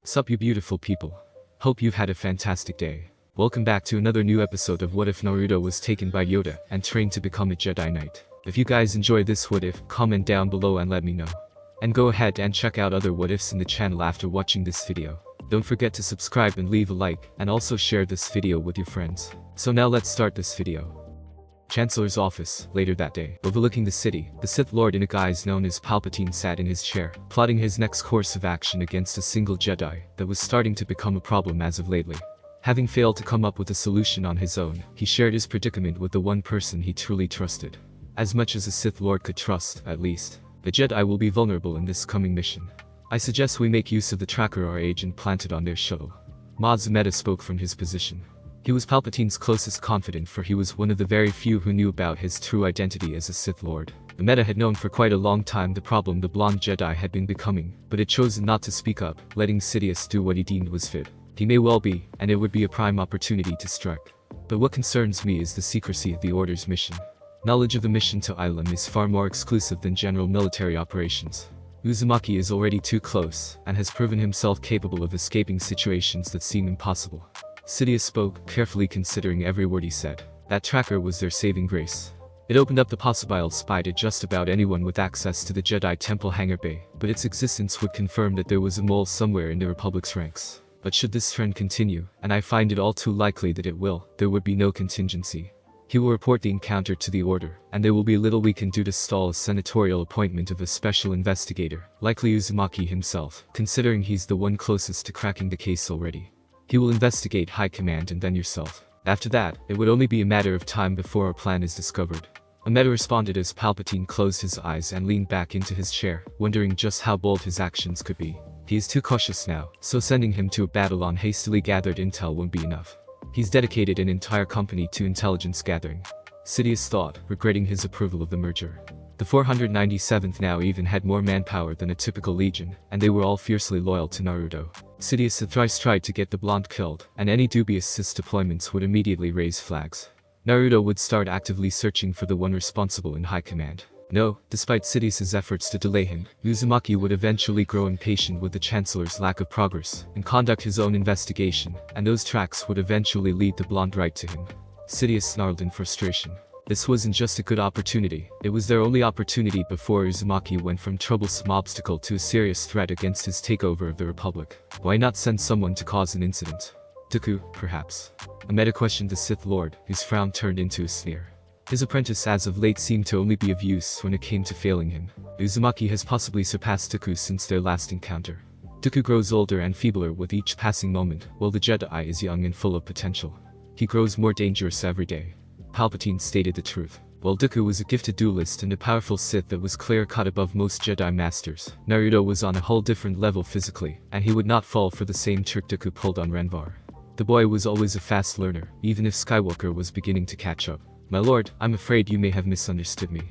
Sup you beautiful people. Hope you've had a fantastic day. Welcome back to another new episode of What If Naruto was taken by Yoda and trained to become a Jedi Knight. If you guys enjoy this what if, comment down below and let me know. And go ahead and check out other what ifs in the channel after watching this video. Don't forget to subscribe and leave a like, and also share this video with your friends. So now let's start this video. Chancellor's Office, later that day. Overlooking the city, the Sith Lord in a guise known as Palpatine sat in his chair, plotting his next course of action against a single Jedi that was starting to become a problem as of lately. Having failed to come up with a solution on his own, he shared his predicament with the one person he truly trusted. As much as a Sith Lord could trust, at least. The Jedi will be vulnerable in this coming mission. I suggest we make use of the tracker our agent planted on their shuttle. Maz Meta spoke from his position. He was Palpatine's closest confidant, for he was one of the very few who knew about his true identity as a Sith Lord. The Meta had known for quite a long time the problem the blonde Jedi had been becoming, but had chosen not to speak up, letting Sidious do what he deemed was fit. He may well be, and it would be a prime opportunity to strike. But what concerns me is the secrecy of the Order's mission. Knowledge of the mission to Ilum is far more exclusive than general military operations. Uzumaki is already too close, and has proven himself capable of escaping situations that seem impossible. Sidious spoke, carefully considering every word he said. That tracker was their saving grace. It opened up the possible spy to just about anyone with access to the Jedi Temple hangar bay, but its existence would confirm that there was a mole somewhere in the Republic's ranks. But should this trend continue, and I find it all too likely that it will, there would be no contingency. He will report the encounter to the Order, and there will be little we can do to stall a senatorial appointment of a special investigator, likely Uzumaki himself, considering he's the one closest to cracking the case already. He will investigate High Command and then yourself. After that, it would only be a matter of time before our plan is discovered. Ameda responded as Palpatine closed his eyes and leaned back into his chair, wondering just how bold his actions could be. He is too cautious now, so sending him to a battle on hastily gathered intel won't be enough. He's dedicated an entire company to intelligence gathering. Sidious thought, regretting his approval of the merger. The 497th now even had more manpower than a typical legion, and they were all fiercely loyal to Naruto. Sidious had thrice tried to get the blonde killed, and any dubious Sith deployments would immediately raise flags. Naruto would start actively searching for the one responsible in High Command. No, despite Sidious's efforts to delay him, Uzumaki would eventually grow impatient with the Chancellor's lack of progress, and conduct his own investigation, and those tracks would eventually lead the blonde right to him. Sidious snarled in frustration. This wasn't just a good opportunity, it was their only opportunity before Uzumaki went from troublesome obstacle to a serious threat against his takeover of the Republic. Why not send someone to cause an incident? Dooku, perhaps. Ameda questioned the Sith Lord, whose frown turned into a sneer. His apprentice as of late seemed to only be of use when it came to failing him. Uzumaki has possibly surpassed Dooku since their last encounter. Dooku grows older and feebler with each passing moment, while the Jedi is young and full of potential. He grows more dangerous every day. Palpatine stated the truth. While Dooku was a gifted duelist and a powerful Sith that was clear-cut above most Jedi Masters, Naruto was on a whole different level physically, and he would not fall for the same trick Dooku pulled on Renvar. The boy was always a fast learner, even if Skywalker was beginning to catch up. My lord, I'm afraid you may have misunderstood me.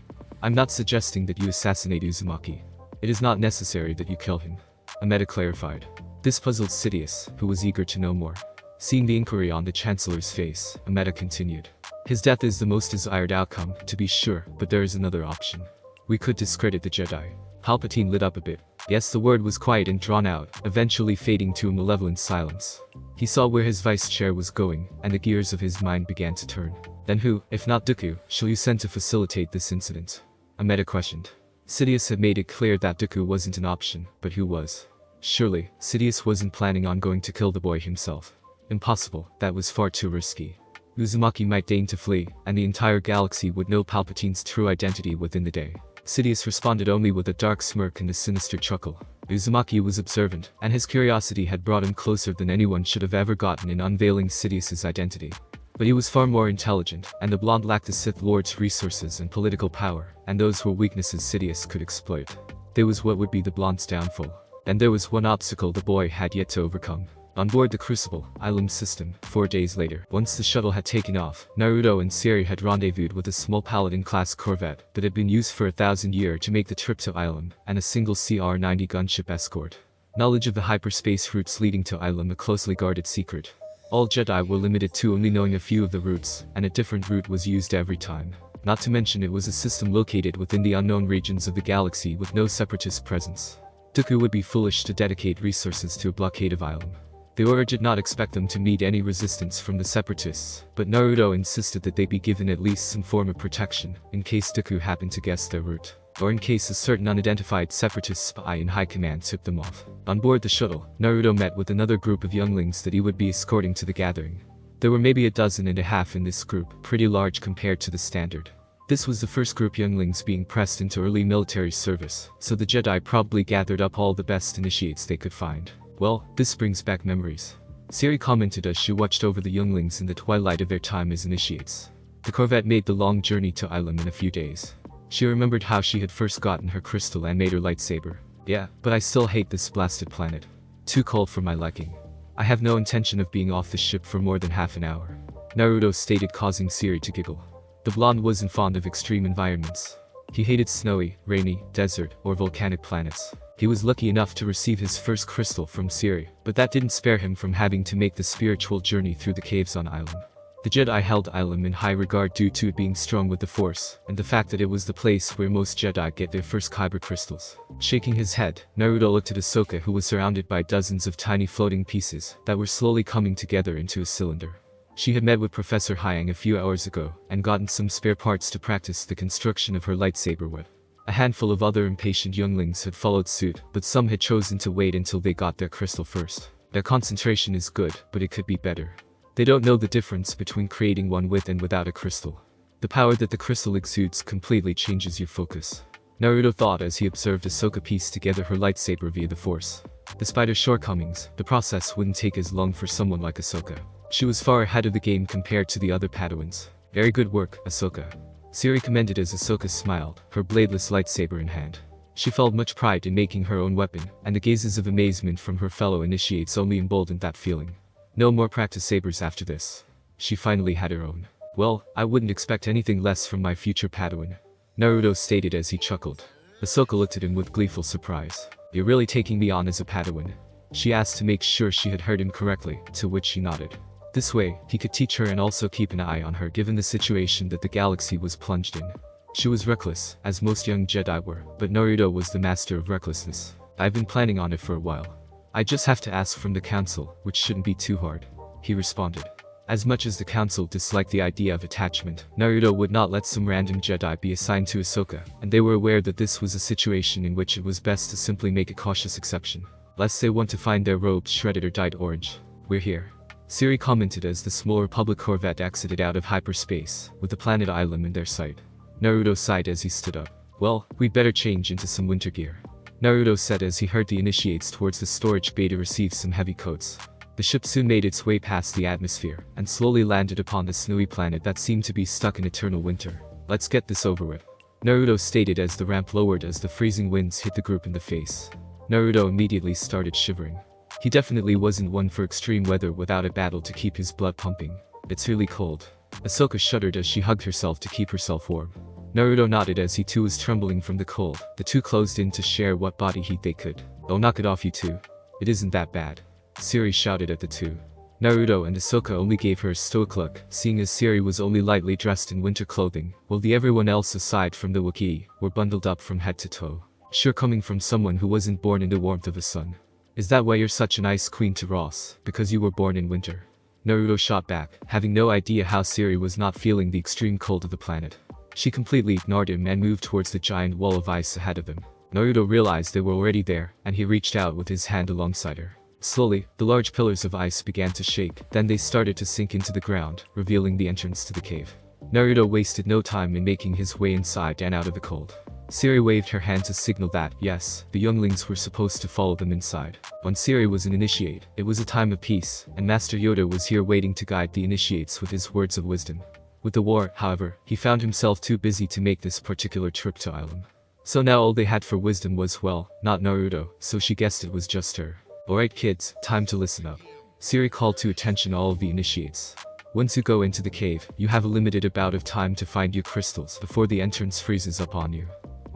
I'm not suggesting that you assassinate Uzumaki. It is not necessary that you kill him. Ameda clarified. This puzzled Sidious, who was eager to know more. Seeing the inquiry on the Chancellor's face, Ameda continued. His death is the most desired outcome, to be sure, but there is another option. We could discredit the Jedi. Palpatine lit up a bit. Yes, the word was quiet and drawn out, eventually fading to a malevolent silence. He saw where his vice chair was going, and the gears of his mind began to turn. Then who, if not Dooku, shall you send to facilitate this incident? Ameda questioned. Sidious had made it clear that Dooku wasn't an option, but who was? Surely, Sidious wasn't planning on going to kill the boy himself. Impossible, that was far too risky. Uzumaki might deign to flee, and the entire galaxy would know Palpatine's true identity within the day. Sidious responded only with a dark smirk and a sinister chuckle. Uzumaki was observant, and his curiosity had brought him closer than anyone should have ever gotten in unveiling Sidious's identity. But he was far more intelligent, and the blonde lacked the Sith Lord's resources and political power, and those were weaknesses Sidious could exploit. There was what would be the blonde's downfall. And there was one obstacle the boy had yet to overcome. On board the Crucible, Ilum system, 4 days later, once the shuttle had taken off, Naruto and Siri had rendezvoused with a small Paladin-class Corvette that had been used for 1,000 years to make the trip to Ilum, and a single CR-90 gunship escort. Knowledge of the hyperspace routes leading to Ilum a closely guarded secret. All Jedi were limited to only knowing a few of the routes, and a different route was used every time. Not to mention it was a system located within the unknown regions of the galaxy with no separatist presence. Dooku would be foolish to dedicate resources to a blockade of Ilum. The Order did not expect them to meet any resistance from the Separatists, but Naruto insisted that they be given at least some form of protection, in case Dooku happened to guess their route, or in case a certain unidentified Separatist spy in high command tipped them off. On board the shuttle, Naruto met with another group of younglings that he would be escorting to the gathering. There were maybe 12 in this group, pretty large compared to the standard. This was the first group younglings being pressed into early military service, so the Jedi probably gathered up all the best initiates they could find. Well, this brings back memories. Siri commented as she watched over the younglings in the twilight of their time as initiates. The Corvette made the long journey to Ilum in a few days. She remembered how she had first gotten her crystal and made her lightsaber. Yeah, but I still hate this blasted planet. Too cold for my liking. I have no intention of being off the ship for more than half an hour, Naruto stated, causing Siri to giggle. The blonde wasn't fond of extreme environments. He hated snowy, rainy, desert, or volcanic planets. He was lucky enough to receive his first crystal from Siri, but that didn't spare him from having to make the spiritual journey through the caves on Ilum. The Jedi held Ilum in high regard due to it being strong with the Force, and the fact that it was the place where most Jedi get their first kyber crystals. Shaking his head, Naruto looked at Ahsoka, who was surrounded by dozens of tiny floating pieces that were slowly coming together into a cylinder. She had met with Professor Hyang a few hours ago, and gotten some spare parts to practice the construction of her lightsaber web. A handful of other impatient younglings had followed suit, but some had chosen to wait until they got their crystal first. Their concentration is good, but it could be better. They don't know the difference between creating one with and without a crystal. The power that the crystal exudes completely changes your focus, Naruto thought as he observed Ahsoka piece together her lightsaber via the Force. Despite her shortcomings, the process wouldn't take as long for someone like Ahsoka. She was far ahead of the game compared to the other Padawans. Very good work, Ahsoka. Siri commended as Ahsoka smiled, her bladeless lightsaber in hand. She felt much pride in making her own weapon, and the gazes of amazement from her fellow initiates only emboldened that feeling. No more practice sabers after this. She finally had her own. Well, I wouldn't expect anything less from my future Padawan, Naruto stated as he chuckled. Ahsoka looked at him with gleeful surprise. You're really taking me on as a Padawan? She asked to make sure she had heard him correctly, to which he nodded. This way, he could teach her and also keep an eye on her given the situation that the galaxy was plunged in. She was reckless, as most young Jedi were, but Naruto was the master of recklessness. I've been planning on it for a while. I just have to ask from the council, which shouldn't be too hard, he responded. As much as the council disliked the idea of attachment, Naruto would not let some random Jedi be assigned to Ahsoka, and they were aware that this was a situation in which it was best to simply make a cautious exception, lest they want to find their robes shredded or dyed orange. We're here, Siri commented as the small Republic Corvette exited out of hyperspace, with the planet Ilum in their sight. Naruto sighed as he stood up. Well, we'd better change into some winter gear, Naruto said as he heard the initiates towards the storage bay to receive some heavy coats. The ship soon made its way past the atmosphere, and slowly landed upon the snowy planet that seemed to be stuck in eternal winter. Let's get this over with, Naruto stated as the ramp lowered as the freezing winds hit the group in the face. Naruto immediately started shivering. He definitely wasn't one for extreme weather without a battle to keep his blood pumping. It's really cold. Ahsoka shuddered as she hugged herself to keep herself warm. Naruto nodded as he too was trembling from the cold. The two closed in to share what body heat they could. Oh, knock it off, you two. It isn't that bad, Siri shouted at the two. Naruto and Ahsoka only gave her a stoic look, seeing as Siri was only lightly dressed in winter clothing, while everyone else aside from the Wookiee were bundled up from head to toe. Sure, coming from someone who wasn't born in the warmth of the sun. Is that why you're such an ice queen to Ross, because you were born in winter? Naruto shot back, having no idea how Siri was not feeling the extreme cold of the planet. She completely ignored him and moved towards the giant wall of ice ahead of them. Naruto realized they were already there, and he reached out with his hand alongside her. Slowly, the large pillars of ice began to shake, then they started to sink into the ground, revealing the entrance to the cave. Naruto wasted no time in making his way inside and out of the cold. Siri waved her hand to signal that, yes, the younglings were supposed to follow them inside. When Siri was an initiate, it was a time of peace, and Master Yoda was here waiting to guide the initiates with his words of wisdom. With the war, however, he found himself too busy to make this particular trip to Ilum. So now all they had for wisdom was, well, not Naruto, so she guessed it was just her. Alright kids, time to listen up, Siri called to attention all of the initiates. Once you go into the cave, you have a limited amount of time to find your crystals before the entrance freezes upon you.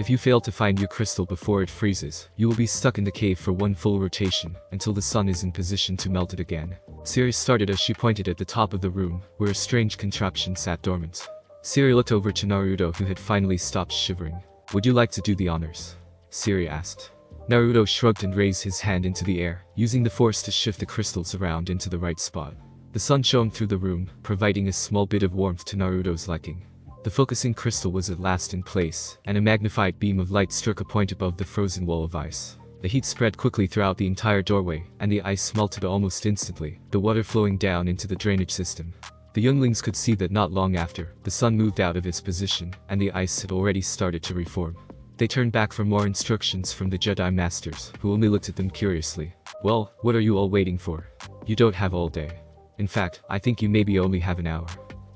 If you fail to find your crystal before it freezes, you will be stuck in the cave for one full rotation, until the sun is in position to melt it again. Siri started as she pointed at the top of the room, where a strange contraption sat dormant. Siri looked over to Naruto, who had finally stopped shivering. Would you like to do the honors? Siri asked. Naruto shrugged and raised his hand into the air, using the force to shift the crystals around into the right spot. The sun shone through the room, providing a small bit of warmth to Naruto's liking. The focusing crystal was at last in place, and a magnified beam of light struck a point above the frozen wall of ice. The heat spread quickly throughout the entire doorway, and the ice melted almost instantly, the water flowing down into the drainage system. The younglings could see that not long after, the sun moved out of its position, and the ice had already started to reform. They turned back for more instructions from the Jedi Masters, who only looked at them curiously. "Well, what are you all waiting for? You don't have all day. In fact, I think you maybe only have an hour.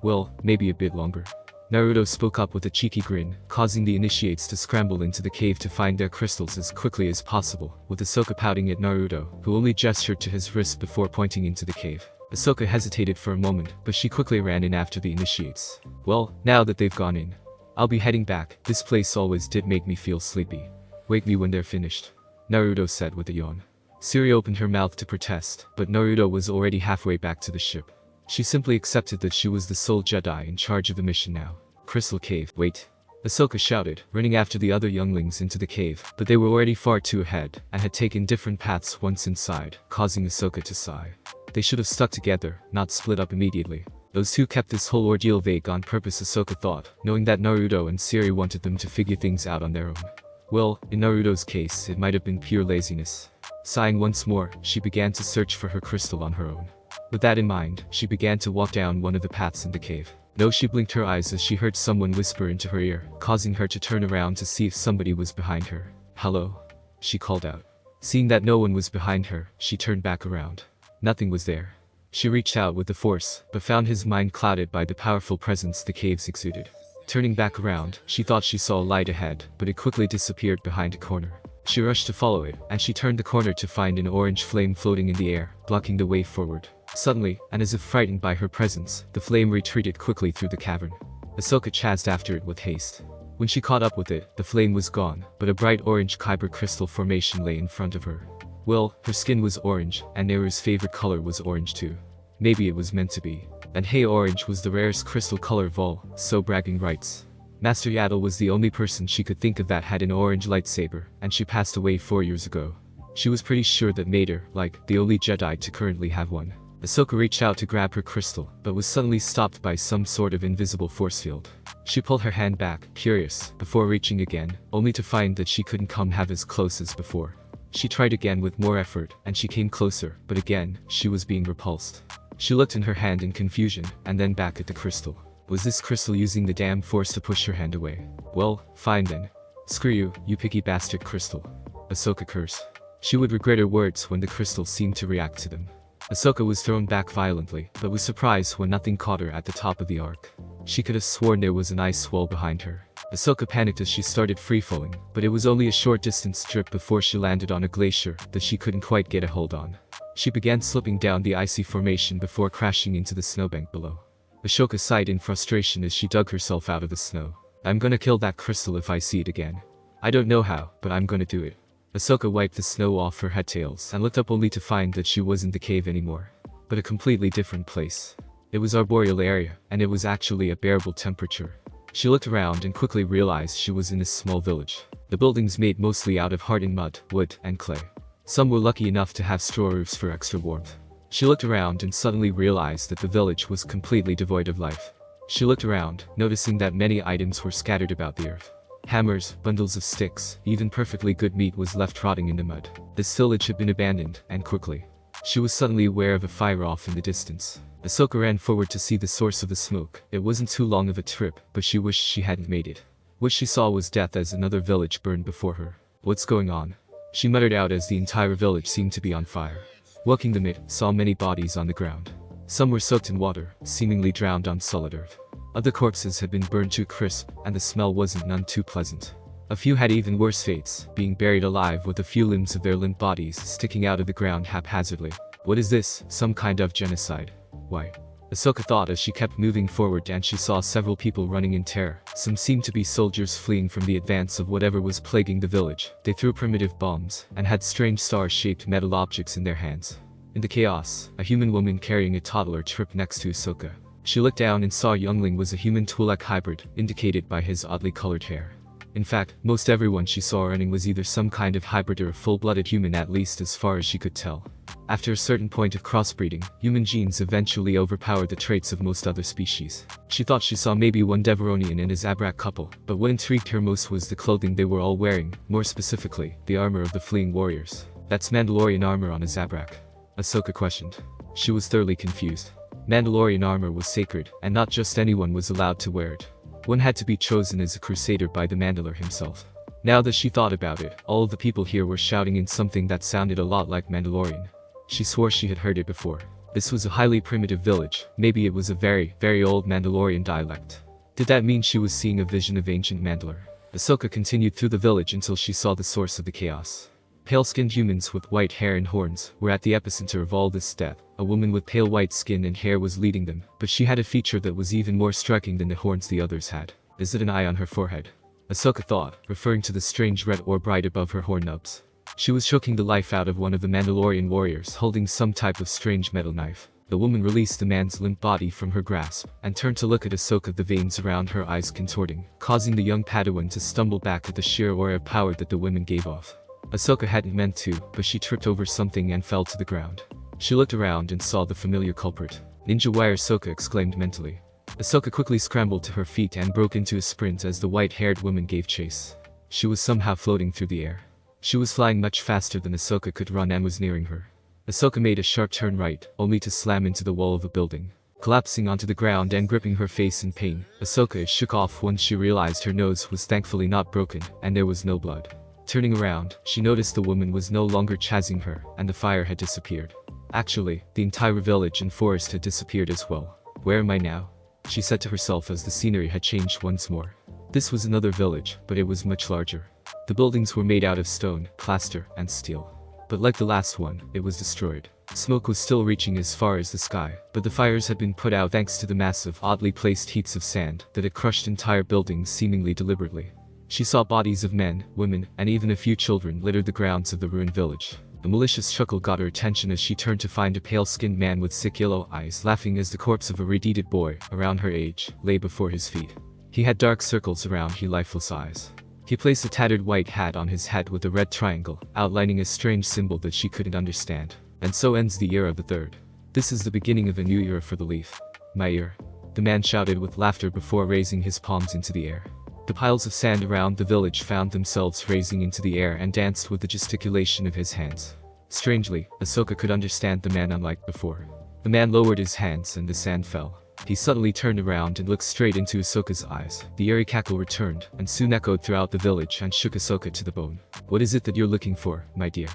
Well, maybe a bit longer." Naruto spoke up with a cheeky grin, causing the initiates to scramble into the cave to find their crystals as quickly as possible, with Ahsoka pouting at Naruto, who only gestured to his wrist before pointing into the cave. Ahsoka hesitated for a moment, but she quickly ran in after the initiates. "Well, now that they've gone in, I'll be heading back. This place always did make me feel sleepy. Wake me when they're finished," Naruto said with a yawn. Siri opened her mouth to protest, but Naruto was already halfway back to the ship. She simply accepted that she was the sole Jedi in charge of the mission now. "Crystal Cave, wait!" Ahsoka shouted, running after the other younglings into the cave, but they were already far too ahead, and had taken different paths once inside, causing Ahsoka to sigh. They should have stuck together, not split up immediately. Those two kept this whole ordeal vague on purpose, Ahsoka thought, knowing that Naruto and Siri wanted them to figure things out on their own. Well, in Naruto's case, it might have been pure laziness. Sighing once more, she began to search for her crystal on her own. With that in mind, she began to walk down one of the paths in the cave. No, she blinked her eyes as she heard someone whisper into her ear, causing her to turn around to see if somebody was behind her. "Hello?" she called out. Seeing that no one was behind her, she turned back around. Nothing was there. She reached out with the force, but found his mind clouded by the powerful presence the caves exuded. Turning back around, she thought she saw a light ahead, but it quickly disappeared behind a corner. She rushed to follow it, and she turned the corner to find an orange flame floating in the air, blocking the way forward. Suddenly, and as if frightened by her presence, the flame retreated quickly through the cavern. Ahsoka chased after it with haste. When she caught up with it, the flame was gone, but a bright orange kyber crystal formation lay in front of her. Well, her skin was orange, and Neru's favorite color was orange too. Maybe it was meant to be. And hey, orange was the rarest crystal color of all, so bragging rights. Master Yaddle was the only person she could think of that had an orange lightsaber, and she passed away 4 years ago. She was pretty sure that made her, like, the only Jedi to currently have one. Ahsoka reached out to grab her crystal, but was suddenly stopped by some sort of invisible force field. She pulled her hand back, curious, before reaching again, only to find that she couldn't come half as close as before. She tried again with more effort, and she came closer, but again, she was being repulsed. She looked in her hand in confusion, and then back at the crystal. Was this crystal using the damn force to push her hand away? Well, fine then. Screw you, you picky bastard crystal. Ahsoka cursed. She would regret her words when the crystal seemed to react to them. Ahsoka was thrown back violently, but was surprised when nothing caught her at the top of the arc. She could have sworn there was an ice wall behind her. Ahsoka panicked as she started free-falling, but it was only a short distance trip before she landed on a glacier that she couldn't quite get a hold on. She began slipping down the icy formation before crashing into the snowbank below. Ahsoka sighed in frustration as she dug herself out of the snow. "I'm gonna kill that crystal if I see it again. I don't know how, but I'm gonna do it." Ahsoka wiped the snow off her headtails and looked up only to find that she wasn't the cave anymore, but a completely different place. It was arboreal area, and it was actually a bearable temperature. She looked around and quickly realized she was in a small village. The buildings made mostly out of hardened mud, wood, and clay. Some were lucky enough to have straw roofs for extra warmth. She looked around and suddenly realized that the village was completely devoid of life. She looked around, noticing that many items were scattered about the earth. Hammers, bundles of sticks, even perfectly good meat was left rotting in the mud. This village had been abandoned, and quickly. She was suddenly aware of a fire off in the distance. Ahsoka ran forward to see the source of the smoke. It wasn't too long of a trip, but she wished she hadn't made it. What she saw was death as another village burned before her. "What's going on?" she muttered out as the entire village seemed to be on fire. Walking the mid, saw many bodies on the ground. Some were soaked in water, seemingly drowned on solid earth. Other corpses had been burned to crisp, and the smell wasn't none too pleasant. A few had even worse fates, being buried alive with a few limbs of their limp bodies sticking out of the ground haphazardly. What is this, some kind of genocide? Why? Ahsoka thought as she kept moving forward, and she saw several people running in terror. Some seemed to be soldiers fleeing from the advance of whatever was plaguing the village. They threw primitive bombs, and had strange star-shaped metal objects in their hands. In the chaos, a human woman carrying a toddler tripped next to Ahsoka. She looked down and saw youngling was a human Twi'lek hybrid, indicated by his oddly colored hair. In fact, most everyone she saw running was either some kind of hybrid or a full-blooded human, at least as far as she could tell. After a certain point of crossbreeding, human genes eventually overpowered the traits of most other species. She thought she saw maybe one Deveronian and his Zabrak couple, but what intrigued her most was the clothing they were all wearing, more specifically, the armor of the fleeing warriors. "That's Mandalorian armor on a Zabrak?" Ahsoka questioned. She was thoroughly confused. Mandalorian armor was sacred, and not just anyone was allowed to wear it. One had to be chosen as a crusader by the Mandalore himself. Now that she thought about it, all of the people here were shouting in something that sounded a lot like Mandalorian. She swore she had heard it before. This was a highly primitive village, maybe it was a very, very old Mandalorian dialect. Did that mean she was seeing a vision of ancient Mandalore? Ahsoka continued through the village until she saw the source of the chaos. Pale-skinned humans with white hair and horns were at the epicenter of all this death. A woman with pale white skin and hair was leading them, but she had a feature that was even more striking than the horns the others had. "Is it an eye on her forehead?" Ahsoka thought, referring to the strange red orb right above her horn nubs. She was choking the life out of one of the Mandalorian warriors holding some type of strange metal knife. The woman released the man's limp body from her grasp, and turned to look at Ahsoka, the veins around her eyes contorting, causing the young Padawan to stumble back at the sheer aura of power that the woman gave off. Ahsoka hadn't meant to, but she tripped over something and fell to the ground. She looked around and saw the familiar culprit. "Ninja wire!" Ahsoka exclaimed mentally. Ahsoka quickly scrambled to her feet and broke into a sprint as the white-haired woman gave chase. She was somehow floating through the air. She was flying much faster than Ahsoka could run and was nearing her. Ahsoka made a sharp turn right, only to slam into the wall of a building. Collapsing onto the ground and gripping her face in pain, Ahsoka shook off once she realized her nose was thankfully not broken, and there was no blood. Turning around, she noticed the woman was no longer chasing her, and the fire had disappeared. Actually, the entire village and forest had disappeared as well. "Where am I now?" she said to herself as the scenery had changed once more. This was another village, but it was much larger. The buildings were made out of stone, plaster, and steel. But like the last one, it was destroyed. Smoke was still reaching as far as the sky, but the fires had been put out thanks to the massive, oddly placed heaps of sand that had crushed entire buildings seemingly deliberately. She saw bodies of men, women, and even a few children littered the grounds of the ruined village. A malicious chuckle got her attention as she turned to find a pale-skinned man with sick yellow eyes laughing as the corpse of a red-heated boy, around her age, lay before his feet. He had dark circles around his lifeless eyes. He placed a tattered white hat on his head with a red triangle, outlining a strange symbol that she couldn't understand. "And so ends the era of the third. This is the beginning of a new era for the leaf. My ear," the man shouted with laughter before raising his palms into the air. The piles of sand around the village found themselves raising into the air and danced with the gesticulation of his hands. Strangely, Ahsoka could understand the man unlike before. The man lowered his hands and the sand fell. He suddenly turned around and looked straight into Ahsoka's eyes. The eerie cackle returned, and soon echoed throughout the village and shook Ahsoka to the bone. "What is it that you're looking for, my dear?"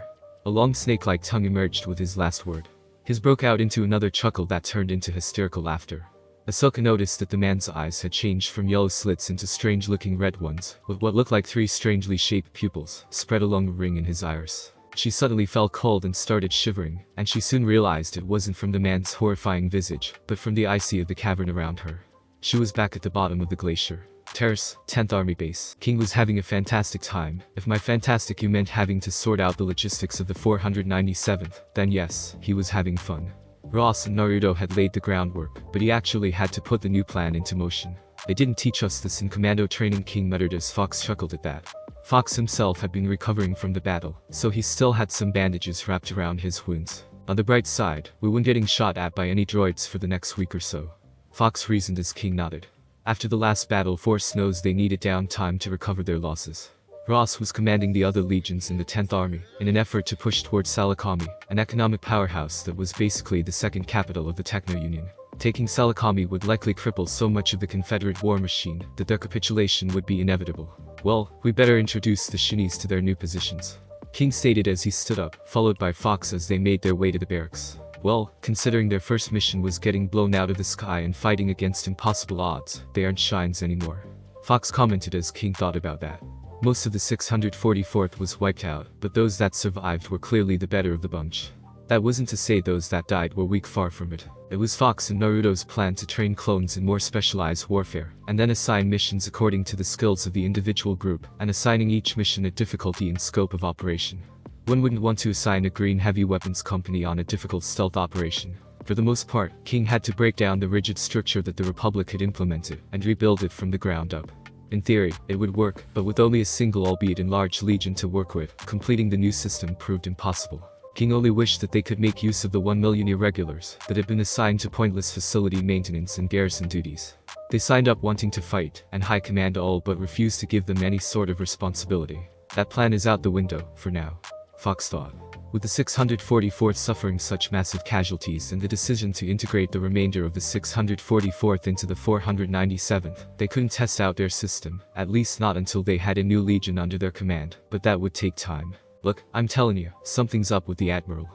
A long snake-like tongue emerged with his last word. His broke out into another chuckle that turned into hysterical laughter. Ahsoka noticed that the man's eyes had changed from yellow slits into strange-looking red ones, with what looked like three strangely shaped pupils spread along a ring in his iris. She suddenly felt cold and started shivering, and she soon realized it wasn't from the man's horrifying visage, but from the icy of the cavern around her. She was back at the bottom of the glacier. Terrace, 10th Army Base. King was having a fantastic time. If my fantastic you meant having to sort out the logistics of the 497th, then yes, he was having fun. Ross and Naruto had laid the groundwork, but he actually had to put the new plan into motion. "They didn't teach us this in commando training," King muttered as Fox chuckled at that. Fox himself had been recovering from the battle, so he still had some bandages wrapped around his wounds. "On the bright side, we weren't getting shot at by any droids for the next week or so," Fox reasoned as King nodded. After the last battle, Force knows they needed downtime to recover their losses. Ross was commanding the other legions in the 10th Army, in an effort to push towards Salakami, an economic powerhouse that was basically the second capital of the Techno-Union. Taking Salakami would likely cripple so much of the Confederate war machine that their capitulation would be inevitable. "Well, we better introduce the Shinies to their new positions," King stated as he stood up, followed by Fox as they made their way to the barracks. "Well, considering their first mission was getting blown out of the sky and fighting against impossible odds, they aren't Shines anymore," Fox commented as King thought about that. Most of the 644th was wiped out, but those that survived were clearly the better of the bunch. That wasn't to say those that died were weak, far from it. It was Fox and Naruto's plan to train clones in more specialized warfare, and then assign missions according to the skills of the individual group, and assigning each mission a difficulty and scope of operation. One wouldn't want to assign a green heavy weapons company on a difficult stealth operation. For the most part, King had to break down the rigid structure that the Republic had implemented, and rebuild it from the ground up. In theory, it would work, but with only a single albeit enlarged legion to work with, completing the new system proved impossible. King only wished that they could make use of the 1 million irregulars that had been assigned to pointless facility maintenance and garrison duties. They signed up wanting to fight, and High Command all but refused to give them any sort of responsibility. That plan is out the window, for now, Fox thought. With the 644th suffering such massive casualties and the decision to integrate the remainder of the 644th into the 497th, they couldn't test out their system, at least not until they had a new legion under their command, but that would take time. Look, I'm telling you, something's up with the Admiral.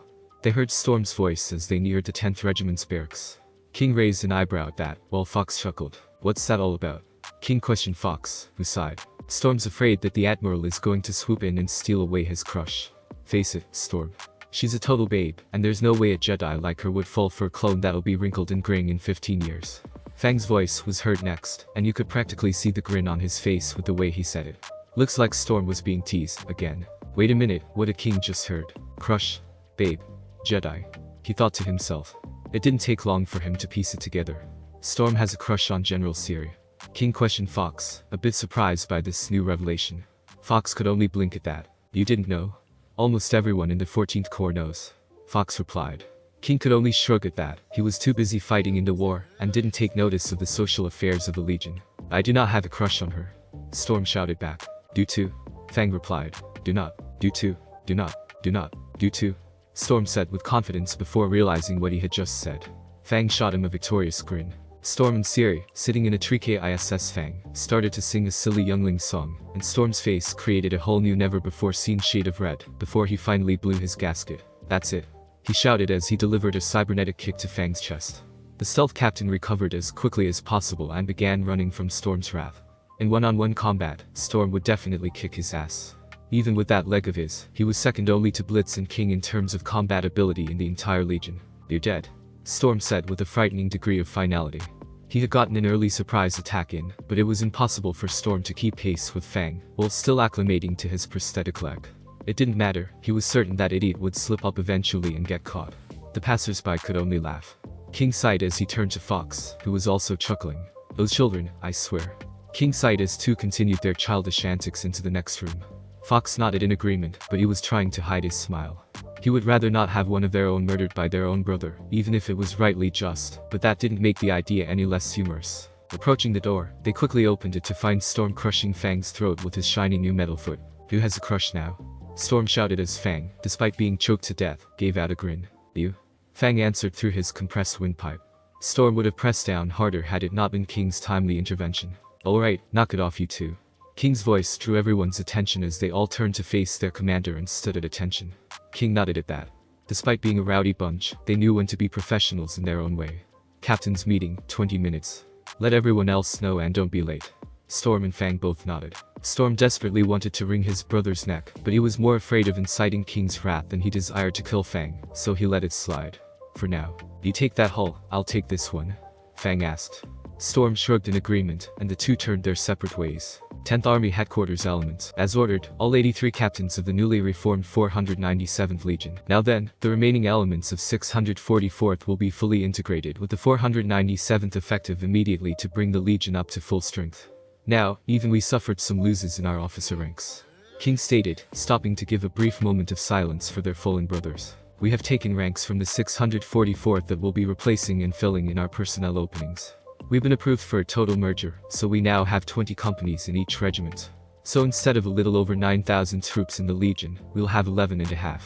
They heard Storm's voice as they neared the 10th Regiment's barracks. King raised an eyebrow at that, while Fox chuckled. What's that all about? King questioned Fox, who sighed. Storm's afraid that the Admiral is going to swoop in and steal away his crush. Face it, Storm. She's a total babe, and there's no way a Jedi like her would fall for a clone that'll be wrinkled and graying in 15 years. Fang's voice was heard next, and you could practically see the grin on his face with the way he said it. Looks like Storm was being teased, again. Wait a minute, what a King just heard. Crush, babe, Jedi. He thought to himself. It didn't take long for him to piece it together. Storm has a crush on General Siri. King questioned Fox, a bit surprised by this new revelation. Fox could only blink at that. You didn't know? Almost everyone in the 14th Corps knows. Fox replied. King could only shrug at that. He was too busy fighting in the war, and didn't take notice of the social affairs of the Legion. I do not have a crush on her. Storm shouted back. Do too. Fang replied. Do not. Do too. Do not. Do not. Do too. Storm said with confidence before realizing what he had just said. Fang shot him a victorious grin. Storm and Siri, sitting in a tree kiss Fang, started to sing a silly youngling song, and Storm's face created a whole new never-before-seen shade of red, before he finally blew his gasket. That's it. He shouted as he delivered a cybernetic kick to Fang's chest. The stealth captain recovered as quickly as possible and began running from Storm's wrath. In one-on-one combat, Storm would definitely kick his ass. Even with that leg of his, he was second only to Blitz and King in terms of combat ability in the entire Legion. You're dead, Storm said with a frightening degree of finality. He had gotten an early surprise attack in, but it was impossible for Storm to keep pace with Fang, while still acclimating to his prosthetic leg. It didn't matter, he was certain that idiot would slip up eventually and get caught. The passersby could only laugh. King sighed as he turned to Fox, who was also chuckling. Those children, I swear. King sighed as two continued their childish antics into the next room. Fox nodded in agreement, but he was trying to hide his smile. He would rather not have one of their own murdered by their own brother, even if it was rightly just, but that didn't make the idea any less humorous. Approaching the door, they quickly opened it to find Storm crushing Fang's throat with his shiny new metal foot. Who has a crush now? Storm shouted as Fang, despite being choked to death, gave out a grin. You? Fang answered through his compressed windpipe. Storm would have pressed down harder had it not been King's timely intervention. Alright, knock it off you two. King's voice drew everyone's attention as they all turned to face their commander and stood at attention. King nodded at that. Despite being a rowdy bunch, they knew when to be professionals in their own way. Captain's meeting, 20 minutes. Let everyone else know and don't be late. Storm and Fang both nodded. Storm desperately wanted to wring his brother's neck, but he was more afraid of inciting King's wrath than he desired to kill Fang, so he let it slide. For now. You take that hull, I'll take this one. Fang asked. Storm shrugged in agreement, and the two turned their separate ways. 10th Army Headquarters Elements. As ordered, all 83 captains of the newly reformed 497th Legion. Now then, the remaining elements of 644th will be fully integrated with the 497th effective immediately to bring the Legion up to full strength. Now, even we suffered some losses in our officer ranks. King stated, stopping to give a brief moment of silence for their fallen brothers. We have taken ranks from the 644th that will be replacing and filling in our personnel openings. We've been approved for a total merger, so we now have 20 companies in each regiment. So instead of a little over 9,000 troops in the Legion, we'll have 11.5.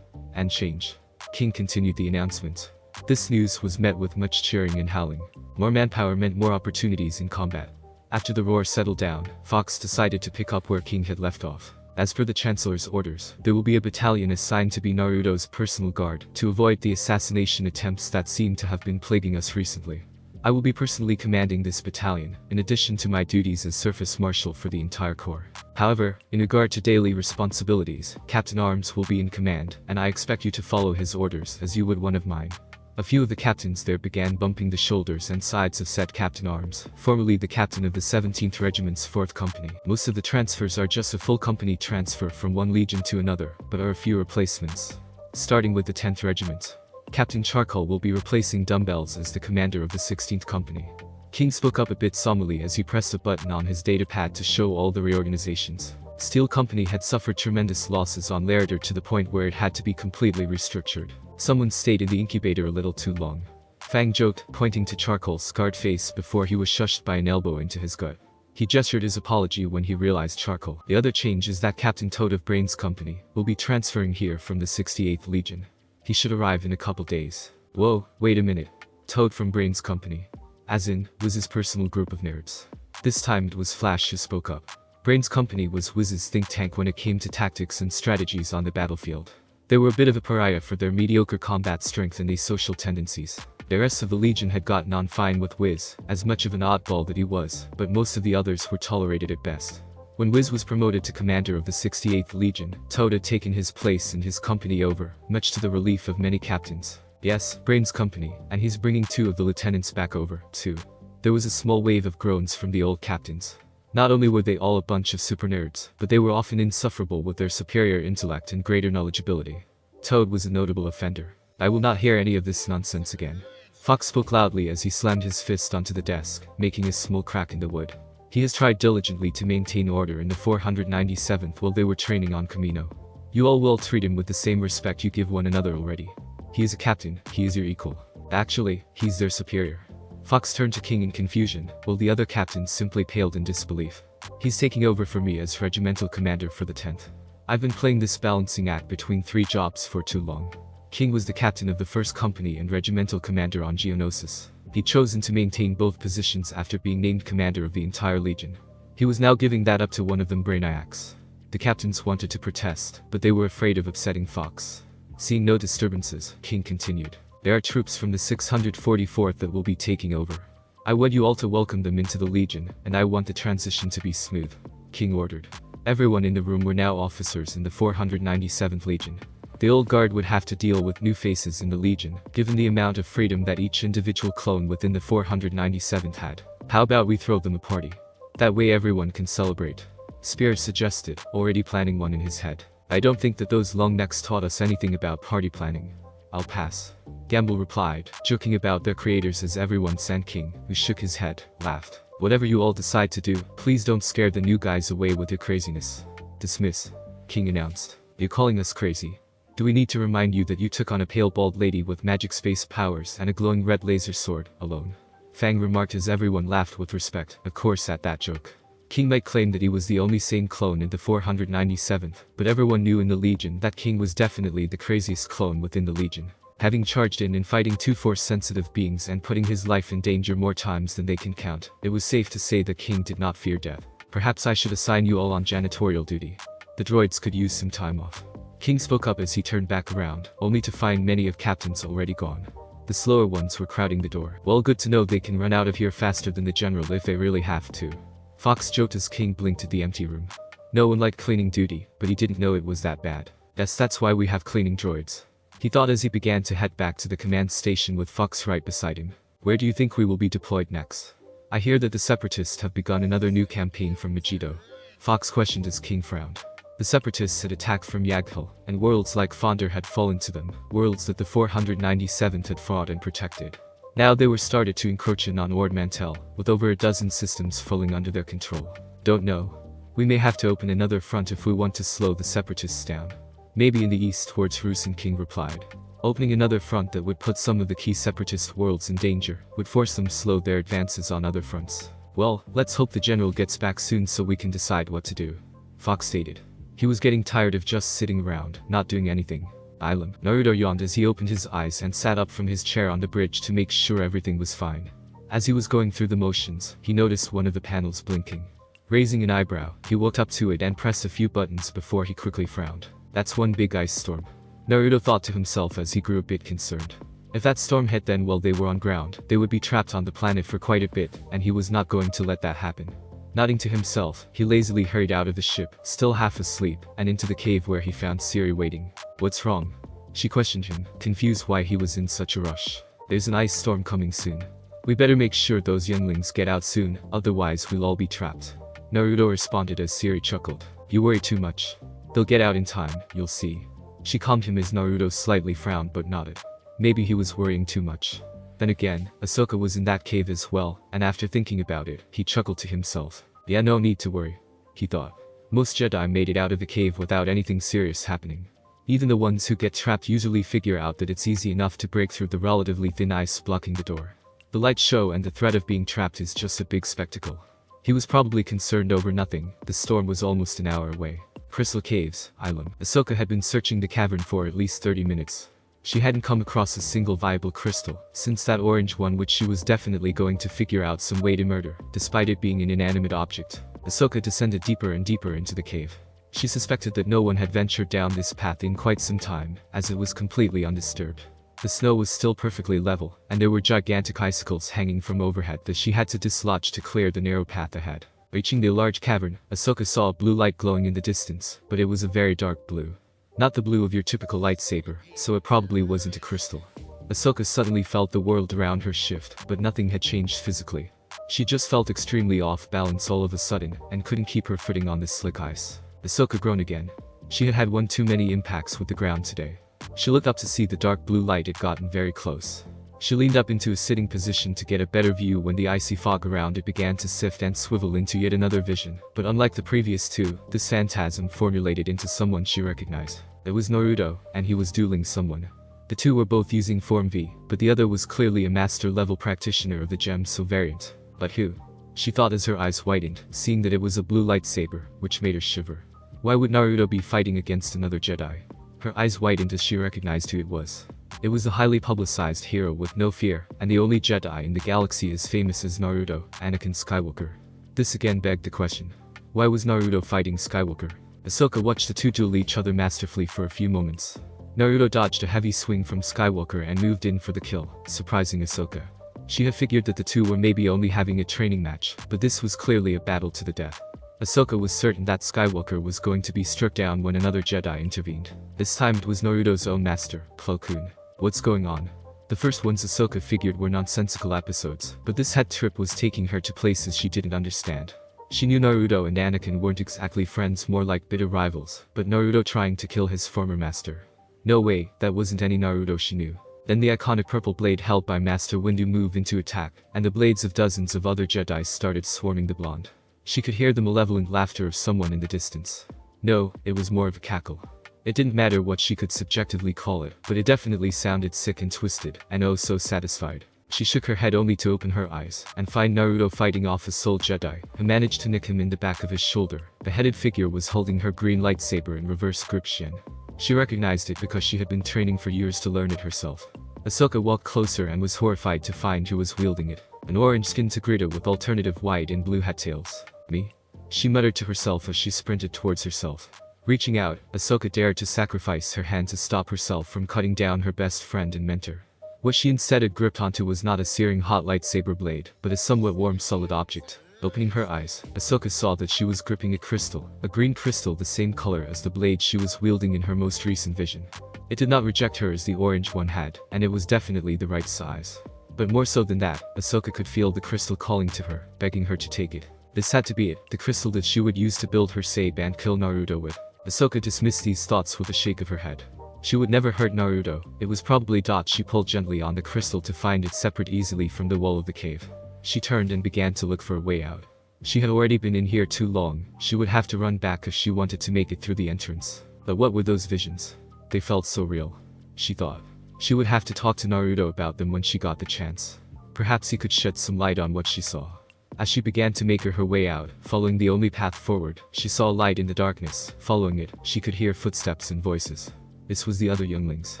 And change. King continued the announcement. This news was met with much cheering and howling. More manpower meant more opportunities in combat. After the roar settled down, Fox decided to pick up where King had left off. As per the Chancellor's orders, there will be a battalion assigned to be Naruto's personal guard to avoid the assassination attempts that seem to have been plaguing us recently. I will be personally commanding this battalion, in addition to my duties as Surface Marshal for the entire Corps. However, in regard to daily responsibilities, Captain Arms will be in command, and I expect you to follow his orders as you would one of mine. A few of the captains there began bumping the shoulders and sides of said Captain Arms, formerly the captain of the 17th Regiment's 4th Company. Most of the transfers are just a full company transfer from one legion to another, but are a few replacements. Starting with the 10th Regiment. Captain Charcoal will be replacing Dumbbells as the commander of the 16th Company. King spoke up a bit somberly as he pressed a button on his datapad to show all the reorganizations. Steel Company had suffered tremendous losses on Laritor to the point where it had to be completely restructured. Someone stayed in the incubator a little too long. Fang joked, pointing to Charcoal's scarred face before he was shushed by an elbow into his gut. He gestured his apology when he realized Charcoal. The other change is that Captain Toad of Brains Company will be transferring here from the 68th Legion. He should arrive in a couple days. Whoa, wait a minute. Toad from Brains Company. As in, was his personal group of nerds. This time it was Flash who spoke up. Brains Company was Wiz's think tank when it came to tactics and strategies on the battlefield. They were a bit of a pariah for their mediocre combat strength and asocial tendencies. The rest of the Legion had gotten on fine with Wiz, as much of an oddball that he was, but most of the others were tolerated at best. When Wiz was promoted to commander of the 68th Legion, Toad had taken his place and his company over, much to the relief of many captains. Yes, Brains Company, and he's bringing 2 of the lieutenants back over, too. There was a small wave of groans from the old captains. Not only were they all a bunch of super nerds, but they were often insufferable with their superior intellect and greater knowledgeability. Toad was a notable offender. I will not hear any of this nonsense again. Fox spoke loudly as he slammed his fist onto the desk, making a small crack in the wood. He has tried diligently to maintain order in the 497th while they were training on Camino. You all will treat him with the same respect you give one another already. He is a captain, he is your equal. Actually, he's their superior. Fox turned to King in confusion, while the other captains simply paled in disbelief. He's taking over for me as regimental commander for the 10th. I've been playing this balancing act between 3 jobs for too long. King was the captain of the 1st Company and regimental commander on Geonosis. He'd chosen to maintain both positions after being named commander of the entire Legion. He was now giving that up to one of them Brainiacs. The captains wanted to protest, but they were afraid of upsetting Fox. Seeing no disturbances, King continued. There are troops from the 644th that will be taking over. I want you all to welcome them into the Legion, and I want the transition to be smooth. King ordered. Everyone in the room were now officers in the 497th Legion. The old guard would have to deal with new faces in the Legion, given the amount of freedom that each individual clone within the 497th had. How about we throw them a party? That way everyone can celebrate. Spear suggested, already planning one in his head. I don't think that those long necks taught us anything about party planning. I'll pass. Gamble replied, joking about their creators as everyone and King, who shook his head, laughed. Whatever you all decide to do, please don't scare the new guys away with your craziness. Dismiss. King announced. You're calling us crazy. Do we need to remind you that you took on a pale bald lady with magic space powers and a glowing red laser sword, alone? Fang remarked as everyone laughed with respect, of course at that joke. King might claim that he was the only sane clone in the 497th, but everyone knew in the Legion that King was definitely the craziest clone within the Legion. Having charged in and fighting 2 Force-sensitive beings and putting his life in danger more times than they can count, it was safe to say that King did not fear death. Perhaps I should assign you all on janitorial duty. The droids could use some time off. King spoke up as he turned back around, only to find many of captains already gone. The slower ones were crowding the door. Well, good to know they can run out of here faster than the general if they really have to. Fox joked as King blinked at the empty room. No one liked cleaning duty, but he didn't know it was that bad. That's why we have cleaning droids. He thought as he began to head back to the command station with Fox right beside him. Where do you think we will be deployed next? I hear that the Separatists have begun another new campaign from Megiddo. Fox questioned as King frowned. The Separatists had attacked from Yagdhul, and worlds like Fonder had fallen to them, worlds that the 497th had fought and protected. Now they were started to encroach in on Ord Mantell, with over a dozen systems falling under their control. Don't know. We may have to open another front if we want to slow the Separatists down. Maybe in the east towards Rus, King replied. Opening another front that would put some of the key Separatist worlds in danger, would force them to slow their advances on other fronts. Well, let's hope the general gets back soon so we can decide what to do. Fox stated. He was getting tired of just sitting around, not doing anything. Island. Naruto yawned as he opened his eyes and sat up from his chair on the bridge to make sure everything was fine. As he was going through the motions, he noticed one of the panels blinking. Raising an eyebrow, he walked up to it and pressed a few buttons before he quickly frowned. That's one big ice storm. Naruto thought to himself as he grew a bit concerned. If that storm hit then while they were on ground, they would be trapped on the planet for quite a bit, and he was not going to let that happen. Nodding to himself, he lazily hurried out of the ship, still half asleep, and into the cave where he found Siri waiting. What's wrong? She questioned him, confused why he was in such a rush. There's an ice storm coming soon. We better make sure those younglings get out soon, otherwise we'll all be trapped. Naruto responded as Siri chuckled. You worry too much. They'll get out in time, you'll see. She calmed him as Naruto slightly frowned but nodded. Maybe he was worrying too much. Then again, Ahsoka was in that cave as well, and after thinking about it, he chuckled to himself. Yeah, no need to worry, he thought. Most Jedi made it out of the cave without anything serious happening. Even the ones who get trapped usually figure out that it's easy enough to break through the relatively thin ice blocking the door. The light show and the threat of being trapped is just a big spectacle. He was probably concerned over nothing. The storm was almost an hour away. Crystal Caves, Island. Ahsoka had been searching the cavern for at least 30 minutes. She hadn't come across a single viable crystal, since that orange one which she was definitely going to figure out some way to murder, despite it being an inanimate object. Ahsoka descended deeper and deeper into the cave. She suspected that no one had ventured down this path in quite some time, as it was completely undisturbed. The snow was still perfectly level, and there were gigantic icicles hanging from overhead that she had to dislodge to clear the narrow path ahead. Reaching the large cavern, Ahsoka saw a blue light glowing in the distance, but it was a very dark blue. Not the blue of your typical lightsaber, so it probably wasn't a crystal. Ahsoka suddenly felt the world around her shift, but nothing had changed physically. She just felt extremely off balance all of a sudden, and couldn't keep her footing on this slick ice. Ahsoka groaned again. She had had one too many impacts with the ground today. She looked up to see the dark blue light had gotten very close. She leaned up into a sitting position to get a better view when the icy fog around it began to sift and swivel into yet another vision, but unlike the previous two, this phantasm formulated into someone she recognized. It was Naruto, and he was dueling someone. The two were both using Form V, but the other was clearly a master-level practitioner of the Gemso variant. But who? She thought as her eyes widened, seeing that it was a blue lightsaber, which made her shiver. Why would Naruto be fighting against another Jedi? Her eyes widened as she recognized who it was. It was a highly publicized hero with no fear, and the only Jedi in the galaxy as famous as Naruto, Anakin Skywalker. This again begged the question. Why was Naruto fighting Skywalker? Ahsoka watched the two duel each other masterfully for a few moments. Naruto dodged a heavy swing from Skywalker and moved in for the kill, surprising Ahsoka. She had figured that the two were maybe only having a training match, but this was clearly a battle to the death. Ahsoka was certain that Skywalker was going to be struck down when another Jedi intervened. This time it was Naruto's own master, Plo Koon. What's going on? The first ones Ahsoka figured were nonsensical episodes, but this head trip was taking her to places she didn't understand. She knew Naruto and Anakin weren't exactly friends, more like bitter rivals, but Naruto trying to kill his former master. No way, that wasn't any Naruto she knew. Then the iconic purple blade held by Master Windu moved into attack, and the blades of dozens of other Jedi started swarming the blonde. She could hear the malevolent laughter of someone in the distance. No, it was more of a cackle. It didn't matter what she could subjectively call it, but it definitely sounded sick and twisted, and oh so satisfied. She shook her head only to open her eyes, and find Naruto fighting off a soul Jedi, who managed to nick him in the back of his shoulder. The headed figure was holding her green lightsaber in reverse grip shin. She recognized it because she had been training for years to learn it herself. Ahsoka walked closer and was horrified to find who was wielding it. An orange-skinned Tigrita with alternative white and blue hat tails. Me? She muttered to herself as she sprinted towards herself. Reaching out, Ahsoka dared to sacrifice her hand to stop herself from cutting down her best friend and mentor. What she instead had gripped onto was not a searing hot lightsaber blade, but a somewhat warm solid object. Opening her eyes, Ahsoka saw that she was gripping a crystal, a green crystal the same color as the blade she was wielding in her most recent vision. It did not reject her as the orange one had, and it was definitely the right size. But more so than that, Ahsoka could feel the crystal calling to her, begging her to take it. This had to be it, the crystal that she would use to build her sabe and kill Naruto with. Ahsoka dismissed these thoughts with a shake of her head. She would never hurt Naruto. It was probably she pulled gently on the crystal to find it separate easily from the wall of the cave. She turned and began to look for a way out. She had already been in here too long. She would have to run back if she wanted to make it through the entrance. But what were those visions? They felt so real. She thought. She would have to talk to Naruto about them when she got the chance. Perhaps he could shed some light on what she saw. As she began to make her way out, following the only path forward, she saw a light in the darkness. Following it, she could hear footsteps and voices. This was the other younglings.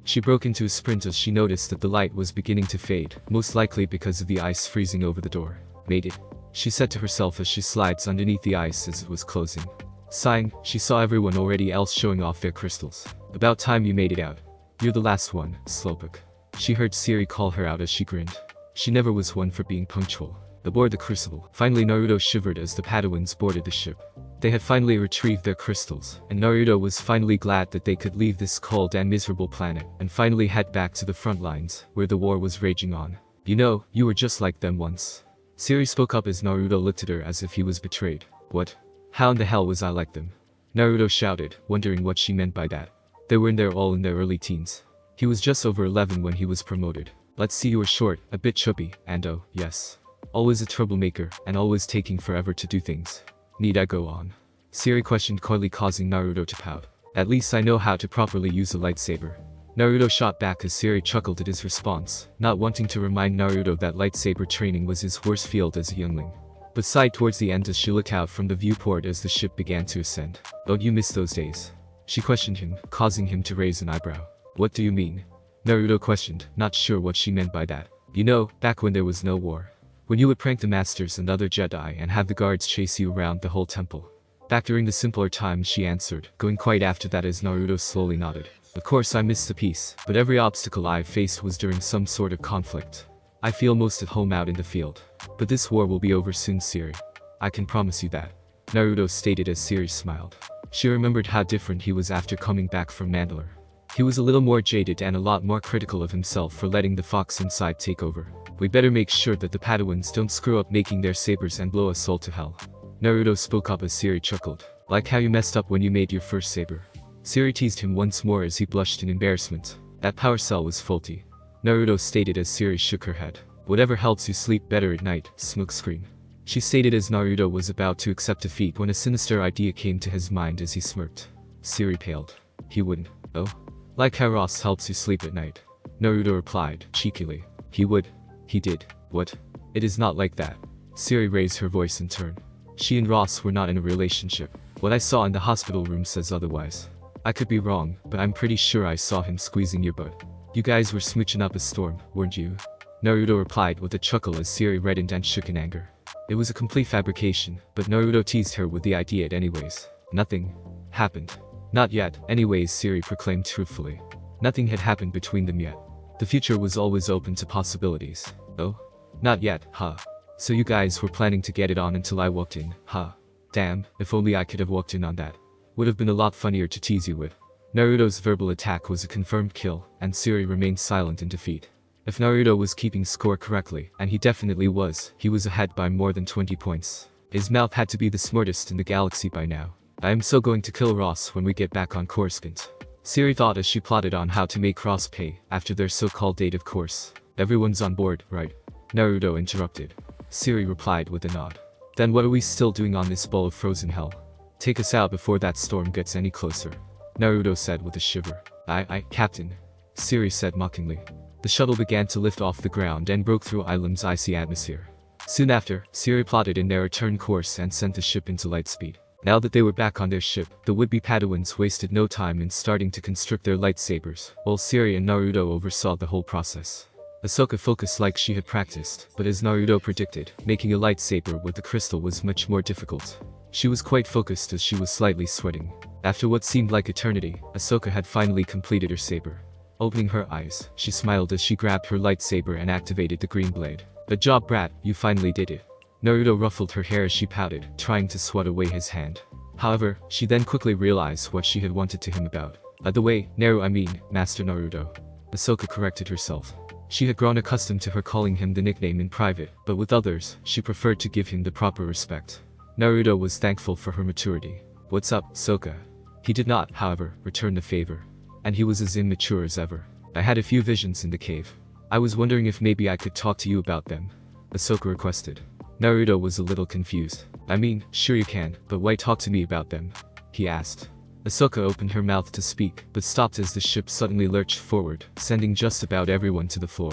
She broke into a sprint as she noticed that the light was beginning to fade, most likely because of the ice freezing over the door. Made it, she said to herself as she slides underneath the ice as it was closing. Sighing, she saw everyone already else showing off their crystals. About time you made it out. You're the last one, Slowpoke. She heard Siri call her out as she grinned. She never was one for being punctual. Aboard the Crucible. Finally Naruto shivered as the Padawans boarded the ship. They had finally retrieved their crystals, and Naruto was finally glad that they could leave this cold and miserable planet, and finally head back to the front lines, where the war was raging on. You know, you were just like them once. Siri spoke up as Naruto looked at her as if he was betrayed. What? How in the hell was I like them? Naruto shouted, wondering what she meant by that. They were all in their early teens. He was just over 11 when he was promoted. Let's see, you were short, a bit chubby, and oh, yes. Always a troublemaker, and always taking forever to do things. Need I go on? Siri questioned coyly, causing Naruto to pout. At least I know how to properly use a lightsaber. Naruto shot back as Siri chuckled at his response, not wanting to remind Naruto that lightsaber training was his worst field as a youngling. But sighed towards the end as she looked out from the viewport as the ship began to ascend. Don't you miss those days? She questioned him, causing him to raise an eyebrow. What do you mean? Naruto questioned, not sure what she meant by that. You know, back when there was no war. When you would prank the masters and other Jedi and have the guards chase you around the whole temple. Back during the simpler times, she answered, going quiet after that as Naruto slowly nodded. Of course I missed the peace, but every obstacle I faced was during some sort of conflict. I feel most at home out in the field. But this war will be over soon, Siri. I can promise you that. Naruto stated as Siri smiled. She remembered how different he was after coming back from Mandalore. He was a little more jaded and a lot more critical of himself for letting the fox inside take over. We better make sure that the Padawans don't screw up making their sabers and blow us all to hell. Naruto spoke up as Siri chuckled. Like how you messed up when you made your first saber. Siri teased him once more as he blushed in embarrassment. That power cell was faulty. Naruto stated as Siri shook her head. Whatever helps you sleep better at night, smokescreen. She stated as Naruto was about to accept defeat when a sinister idea came to his mind as he smirked. Siri paled. He wouldn't. Oh? Like how Ross helps you sleep at night. Naruto replied, cheekily. He would. He did. What? It is not like that. Siri raised her voice in turn. She and Ross were not in a relationship. What I saw in the hospital room says otherwise. I could be wrong, but I'm pretty sure I saw him squeezing your butt. You guys were smooching up a storm, weren't you? Naruto replied with a chuckle as Siri reddened and shook in anger. It was a complete fabrication, but Naruto teased her with the idea anyways. Nothing happened. Not yet, anyways, Siri proclaimed truthfully. Nothing had happened between them yet. The future was always open to possibilities. Oh? Not yet, huh? So you guys were planning to get it on until I walked in, huh? Damn, if only I could have walked in on that. Would have been a lot funnier to tease you with. Naruto's verbal attack was a confirmed kill, and Siri remained silent in defeat. If Naruto was keeping score correctly, and he definitely was, he was ahead by more than 20 points. His mouth had to be the smartest in the galaxy by now. I am so going to kill Ross when we get back on Coruscant. Siri thought as she plotted on how to make Ross pay, after their so-called date of course. Everyone's on board, right? Naruto interrupted. Siri replied with a nod. Then what are we still doing on this bowl of frozen hell? Take us out before that storm gets any closer. Naruto said with a shiver. Captain. Siri said mockingly. The shuttle began to lift off the ground and broke through Island's icy atmosphere. Soon after, Siri plotted in their return course and sent the ship into light speed. Now that they were back on their ship, the would-be Padawans wasted no time in starting to construct their lightsabers, while Siri and Naruto oversaw the whole process. Ahsoka focused like she had practiced, but as Naruto predicted, making a lightsaber with the crystal was much more difficult. She was quite focused as she was slightly sweating. After what seemed like eternity, Ahsoka had finally completed her saber. Opening her eyes, she smiled as she grabbed her lightsaber and activated the green blade. Good job, brat, you finally did it. Naruto ruffled her hair as she pouted, trying to swat away his hand. However, she then quickly realized what she had wanted to him about. By the way, Master Naruto. Ahsoka corrected herself. She had grown accustomed to her calling him the nickname in private, but with others, she preferred to give him the proper respect. Naruto was thankful for her maturity. What's up, Ahsoka? He did not, however, return the favor. And he was as immature as ever. I had a few visions in the cave. I was wondering if maybe I could talk to you about them. Ahsoka requested. Naruto was a little confused. I mean, sure you can, but why talk to me about them? He asked. Ahsoka opened her mouth to speak, but stopped as the ship suddenly lurched forward, sending just about everyone to the floor.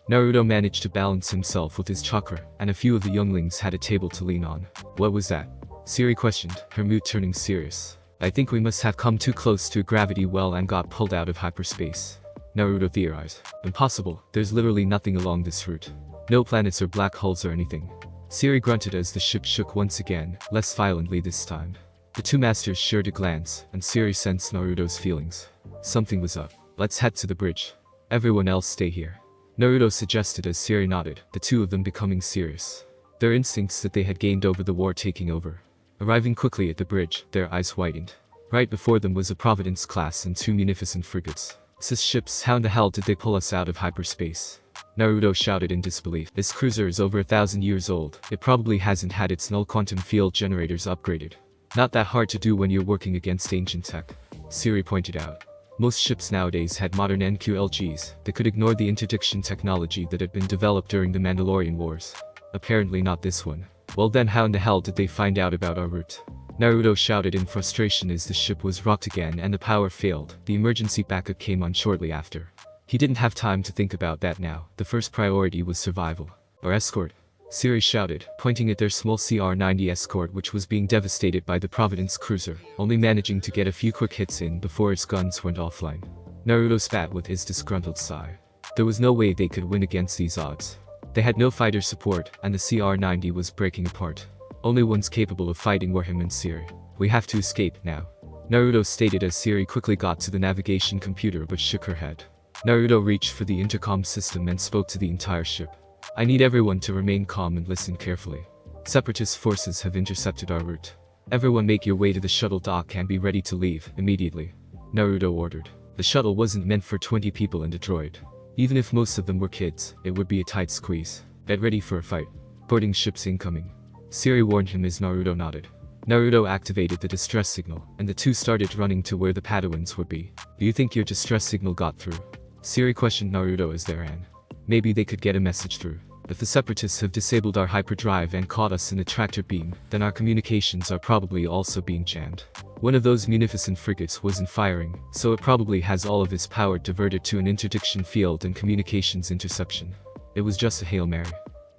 Naruto managed to balance himself with his chakra, and a few of the younglings had a table to lean on. What was that? Siri questioned, her mood turning serious. I think we must have come too close to a gravity well and got pulled out of hyperspace. Naruto theorized. Impossible, there's literally nothing along this route. No planets or black holes or anything. Siri grunted as the ship shook once again, less violently this time. The two masters shared a glance, and Siri sensed Naruto's feelings. Something was up. Let's head to the bridge. Everyone else stay here. Naruto suggested as Siri nodded, the two of them becoming serious. Their instincts that they had gained over the war taking over. Arriving quickly at the bridge, their eyes widened. Right before them was a Providence class and two munificent frigates. Sis ships, how in the hell did they pull us out of hyperspace? Naruto shouted in disbelief. This cruiser is over 1,000 years old. It probably hasn't had its null quantum field generators upgraded. Not that hard to do when you're working against ancient tech. Siri pointed out. Most ships nowadays had modern NQLGs that could ignore the interdiction technology that had been developed during the Mandalorian Wars. Apparently not this one. Well then, how in the hell did they find out about our route? Naruto shouted in frustration as the ship was rocked again and the power failed. The emergency backup came on shortly after. He didn't have time to think about that now. The first priority was survival. Our escort, Siri shouted, pointing at their small CR-90 escort which was being devastated by the Providence cruiser, only managing to get a few quick hits in before its guns went offline. Naruto spat with his disgruntled sigh. There was no way they could win against these odds. They had no fighter support, and the CR-90 was breaking apart. Only ones capable of fighting were him and Siri. We have to escape now, Naruto stated as Siri quickly got to the navigation computer but shook her head. Naruto reached for the intercom system and spoke to the entire ship. I need everyone to remain calm and listen carefully. Separatist forces have intercepted our route. Everyone make your way to the shuttle dock and be ready to leave immediately, Naruto ordered. The shuttle wasn't meant for 20 people and a droid. Even if most of them were kids, it would be a tight squeeze. Get ready for a fight. Boarding ships incoming, Siri warned him as Naruto nodded. Naruto activated the distress signal, and the two started running to where the Padawans would be. Do you think your distress signal got through? Siri questioned Naruto as they ran. Maybe they could get a message through. If the Separatists have disabled our hyperdrive and caught us in a tractor beam, then our communications are probably also being jammed. One of those munificent frigates wasn't firing, so it probably has all of its power diverted to an interdiction field and communications interception. It was just a Hail Mary.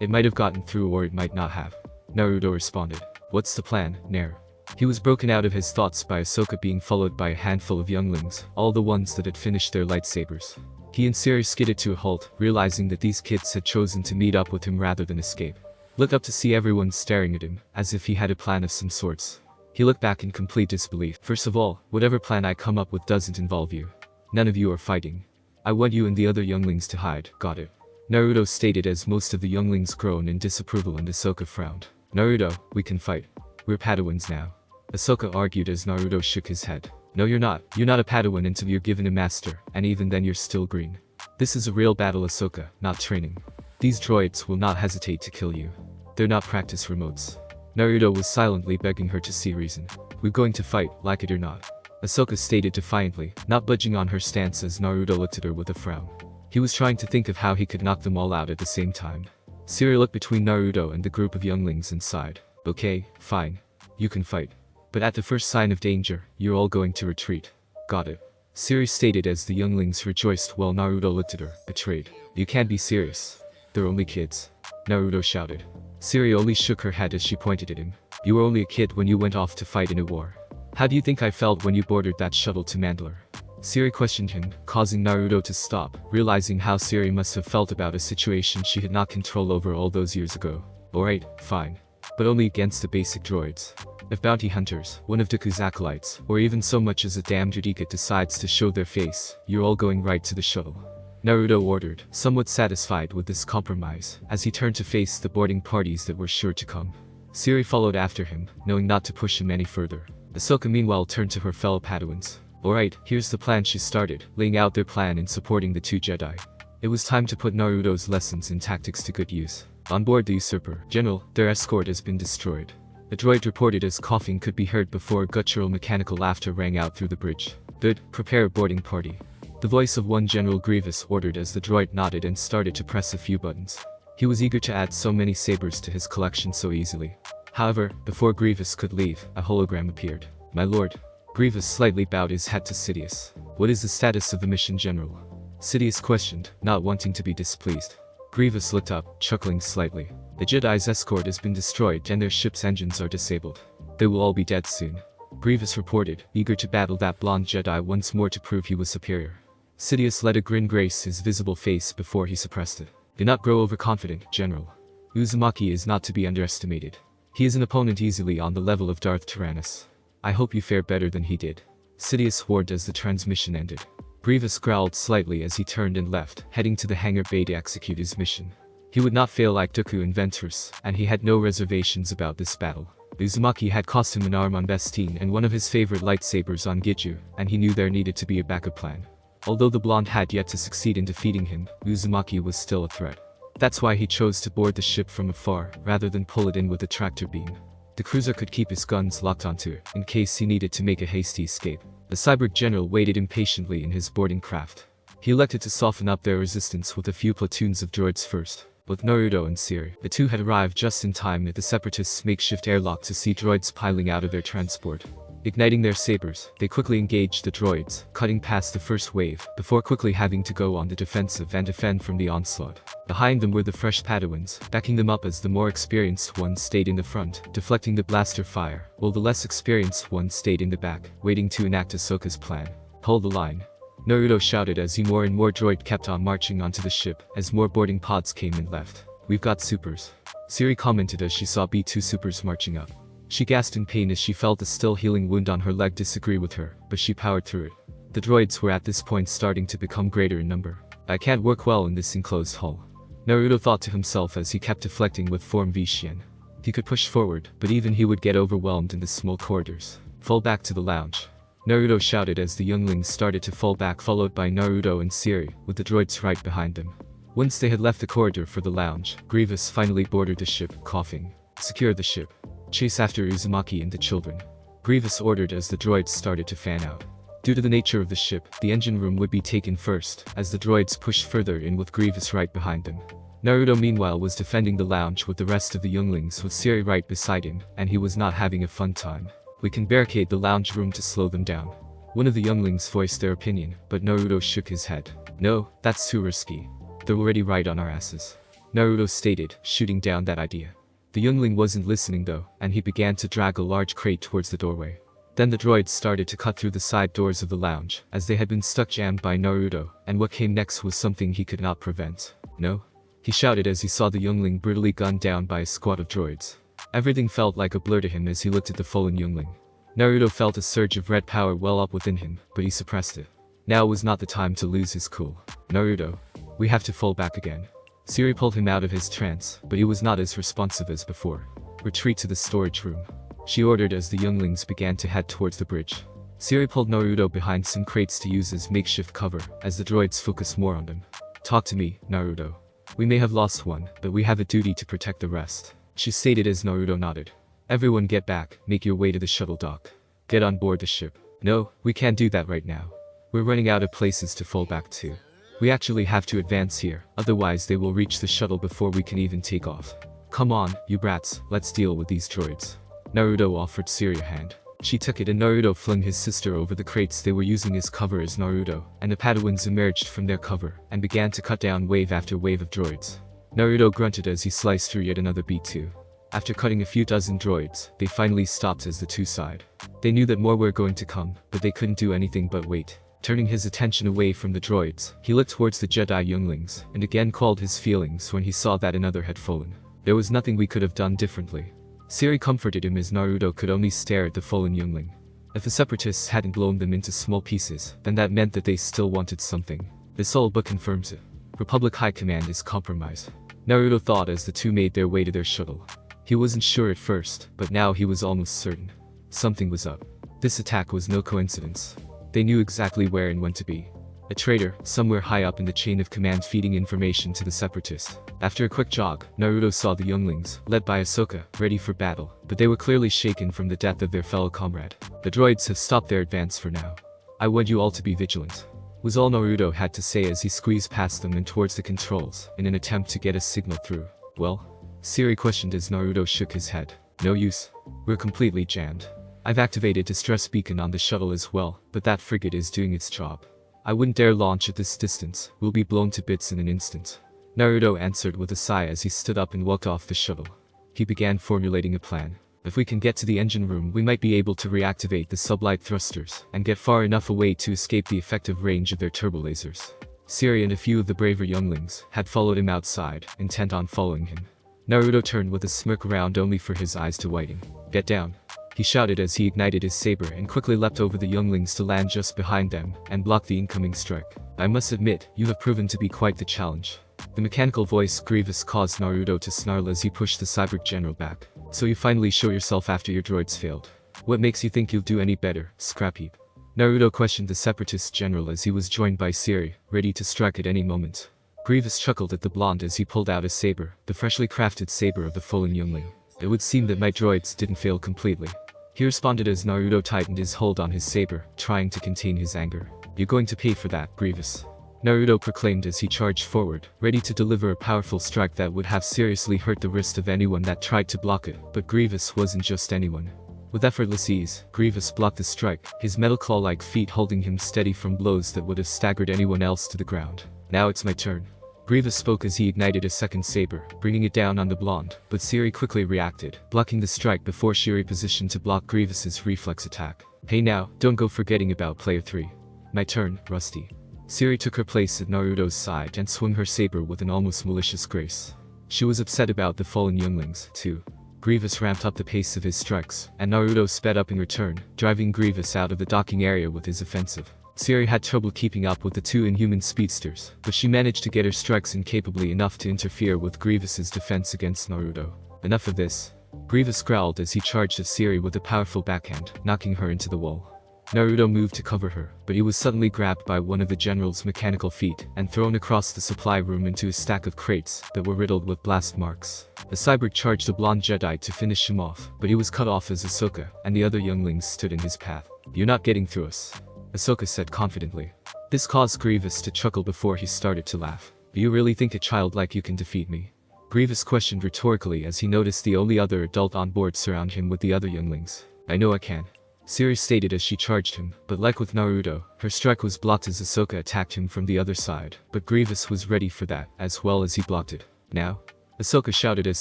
It might have gotten through or it might not have, Naruto responded. What's the plan, Nair? He was broken out of his thoughts by Ahsoka being followed by a handful of younglings, all the ones that had finished their lightsabers. He and Siri skidded to a halt, realizing that these kids had chosen to meet up with him rather than escape. Looked up to see everyone staring at him, as if he had a plan of some sorts. He looked back in complete disbelief. First of all, whatever plan I come up with doesn't involve you. None of you are fighting. I want you and the other younglings to hide, got it? Naruto stated as most of the younglings groaned in disapproval and Ahsoka frowned. Naruto, we can fight. We're Padawans now, Ahsoka argued as Naruto shook his head. No you're not. You're not a Padawan until you're given a master, and even then you're still green. This is a real battle, Ahsoka, not training. These droids will not hesitate to kill you. They're not practice remotes. Naruto was silently begging her to see reason. We're going to fight, like it or not, Ahsoka stated defiantly, not budging on her stance as Naruto looked at her with a frown. He was trying to think of how he could knock them all out at the same time. Siri looked between Naruto and the group of younglings and sighed. Okay, fine. You can fight. But at the first sign of danger, you're all going to retreat. Got it, Siri stated as the younglings rejoiced while Naruto looked at her, betrayed. You can't be serious. They're only kids, Naruto shouted. Siri only shook her head as she pointed at him. You were only a kid when you went off to fight in a war. How do you think I felt when you boarded that shuttle to Mandalore? Siri questioned him, causing Naruto to stop, realizing how Siri must have felt about a situation she had not control over all those years ago. Alright, fine. But only against the basic droids. If bounty hunters, one of Dooku's acolytes, or even so much as a damned Jedi decides to show their face, you're all going right to the shuttle, Naruto ordered, somewhat satisfied with this compromise, as he turned to face the boarding parties that were sure to come. Siri followed after him, knowing not to push him any further. Ahsoka meanwhile turned to her fellow Padawans. Alright, here's the plan, she started, laying out their plan in supporting the two Jedi. It was time to put Naruto's lessons in tactics to good use. On board the usurper, General, their escort has been destroyed. The droid reported as coughing could be heard before guttural mechanical laughter rang out through the bridge. Good, prepare a boarding party, the voice of one General Grievous ordered as the droid nodded and started to press a few buttons. He was eager to add so many sabers to his collection so easily. However, before Grievous could leave, a hologram appeared. My lord. Grievous slightly bowed his head to Sidious. What is the status of the mission, General? Sidious questioned, not wanting to be displeased. Grievous looked up, chuckling slightly. The Jedi's escort has been destroyed and their ship's engines are disabled. They will all be dead soon, Grievous reported, eager to battle that blonde Jedi once more to prove he was superior. Sidious let a grin grace his visible face before he suppressed it. Do not grow overconfident, General. Uzumaki is not to be underestimated. He is an opponent easily on the level of Darth Tyrannus. I hope you fare better than he did, Sidious warned as the transmission ended. Grievous growled slightly as he turned and left, heading to the hangar bay to execute his mission. He would not fail like Dooku and Ventress, and he had no reservations about this battle. Uzumaki had cost him an arm on Destined and one of his favorite lightsabers on Giju, and he knew there needed to be a backup plan. Although the blonde had yet to succeed in defeating him, Uzumaki was still a threat. That's why he chose to board the ship from afar, rather than pull it in with a tractor beam. The cruiser could keep his guns locked onto it, in case he needed to make a hasty escape. The cyborg general waited impatiently in his boarding craft. He elected to soften up their resistance with a few platoons of droids first. With Naruto and Siri, the two had arrived just in time at the Separatists' makeshift airlock to see droids piling out of their transport. Igniting their sabers, they quickly engaged the droids, cutting past the first wave, before quickly having to go on the defensive and defend from the onslaught. Behind them were the fresh Padawans, backing them up as the more experienced ones stayed in the front, deflecting the blaster fire, while the less experienced ones stayed in the back, waiting to enact Ahsoka's plan. Hold the line. Naruto shouted as more and more droid kept on marching onto the ship, as more boarding pods came and left. We've got supers. Siri commented as she saw B2 supers marching up. She gasped in pain as she felt a still healing wound on her leg disagree with her, but she powered through it. The droids were at this point starting to become greater in number. I can't work well in this enclosed hull, Naruto thought to himself as he kept deflecting with Form V Xian. He could push forward, but even he would get overwhelmed in the small corridors. Fall back to the lounge. Naruto shouted as the younglings started to fall back, followed by Naruto and Siri, with the droids right behind them. Once they had left the corridor for the lounge, Grievous finally boarded the ship, coughing. Secure the ship. Chase after Uzumaki and the children, Grievous ordered as the droids started to fan out. Due to the nature of the ship, the engine room would be taken first, as the droids pushed further in with Grievous right behind them. Naruto meanwhile was defending the lounge with the rest of the younglings with Siri right beside him, and he was not having a fun time. We can barricade the lounge room to slow them down. One of the younglings voiced their opinion, but Naruto shook his head. No, that's too risky. They're already right on our asses, Naruto stated, shooting down that idea. The youngling wasn't listening though, and he began to drag a large crate towards the doorway. Then the droids started to cut through the side doors of the lounge, as they had been stuck jammed by Naruto, and what came next was something he could not prevent. No? He shouted as he saw the youngling brutally gunned down by a squad of droids. Everything felt like a blur to him as he looked at the fallen youngling. Naruto felt a surge of red power well up within him, but he suppressed it. Now was not the time to lose his cool. Naruto, we have to fall back again. Siri pulled him out of his trance, but he was not as responsive as before. Retreat to the storage room, she ordered as the younglings began to head towards the bridge. Siri pulled Naruto behind some crates to use as makeshift cover, as the droids focused more on them. Talk to me, Naruto. We may have lost one, but we have a duty to protect the rest, she stated as Naruto nodded. Everyone get back, make your way to the shuttle dock. Get on board the ship. No, we can't do that right now. We're running out of places to fall back to. We actually have to advance here, otherwise they will reach the shuttle before we can even take off. Come on, you brats, let's deal with these droids. Naruto offered Siri a hand. She took it and Naruto flung his sister over the crates they were using as cover as Naruto, and the Padawans emerged from their cover, and began to cut down wave after wave of droids. Naruto grunted as he sliced through yet another B2. After cutting a few dozen droids, they finally stopped as the two sighed. They knew that more were going to come, but they couldn't do anything but wait. Turning his attention away from the droids, he looked towards the Jedi younglings, and again quelled his feelings when he saw that another had fallen. There was nothing we could have done differently. Siri comforted him as Naruto could only stare at the fallen youngling. If the Separatists hadn't blown them into small pieces, then that meant that they still wanted something. This all but confirms it. Republic High Command is compromised, Naruto thought as the two made their way to their shuttle. He wasn't sure at first, but now he was almost certain. Something was up. This attack was no coincidence. They knew exactly where and when to be. A traitor, somewhere high up in the chain of command feeding information to the Separatists. After a quick jog, Naruto saw the younglings, led by Ahsoka, ready for battle, but they were clearly shaken from the death of their fellow comrade. The droids have stopped their advance for now. I want you all to be vigilant, was all Naruto had to say as he squeezed past them and towards the controls, in an attempt to get a signal through. Well? Siri questioned as Naruto shook his head. No use. We're completely jammed. I've activated distress beacon on the shuttle as well, but that frigate is doing its job. I wouldn't dare launch at this distance, we'll be blown to bits in an instant. Naruto answered with a sigh as he stood up and walked off the shuttle. He began formulating a plan. If we can get to the engine room, we might be able to reactivate the sublight thrusters, and get far enough away to escape the effective range of their turbo lasers. Siri and a few of the braver younglings had followed him outside, intent on following him. Naruto turned with a smirk around only for his eyes to widen. Get down, he shouted as he ignited his saber and quickly leapt over the younglings to land just behind them, and block the incoming strike. I must admit, you have proven to be quite the challenge. The mechanical voice Grievous caused Naruto to snarl as he pushed the cyborg general back. So you finally show yourself after your droids failed. What makes you think you'll do any better, scrap heap? Naruto questioned the separatist general as he was joined by Siri, ready to strike at any moment. Grievous chuckled at the blonde as he pulled out his saber, the freshly crafted saber of the fallen youngling. It would seem that my droids didn't fail completely. He responded as Naruto tightened his hold on his saber, trying to contain his anger. "You're going to pay for that, Grievous," Naruto proclaimed as he charged forward, ready to deliver a powerful strike that would have seriously hurt the wrist of anyone that tried to block it. But Grievous wasn't just anyone. With effortless ease, Grievous blocked the strike, his metal claw-like feet holding him steady from blows that would have staggered anyone else to the ground. "Now it's my turn," Grievous spoke as he ignited a second saber, bringing it down on the blonde, but Siri quickly reacted, blocking the strike before she repositioned to block Grievous's reflex attack. "Hey now, don't go forgetting about player 3. My turn, Rusty." Siri took her place at Naruto's side and swung her saber with an almost malicious grace. She was upset about the fallen younglings, too. Grievous ramped up the pace of his strikes, and Naruto sped up in return, driving Grievous out of the docking area with his offensive. Siri had trouble keeping up with the two inhuman speedsters, but she managed to get her strikes in capably enough to interfere with Grievous's defense against Naruto. "Enough of this," Grievous growled as he charged at Siri with a powerful backhand, knocking her into the wall. Naruto moved to cover her, but he was suddenly grabbed by one of the general's mechanical feet and thrown across the supply room into a stack of crates that were riddled with blast marks. The cyborg charged the blonde Jedi to finish him off, but he was cut off as Ahsoka and the other younglings stood in his path. "You're not getting through us," Ahsoka said confidently. This caused Grievous to chuckle before he started to laugh. "Do you really think a child like you can defeat me?" Grievous questioned rhetorically as he noticed the only other adult on board surround him with the other younglings. "I know I can," Siri stated as she charged him, but like with Naruto, her strike was blocked as Ahsoka attacked him from the other side, but Grievous was ready for that, as well as he blocked it. "Now?" Ahsoka shouted as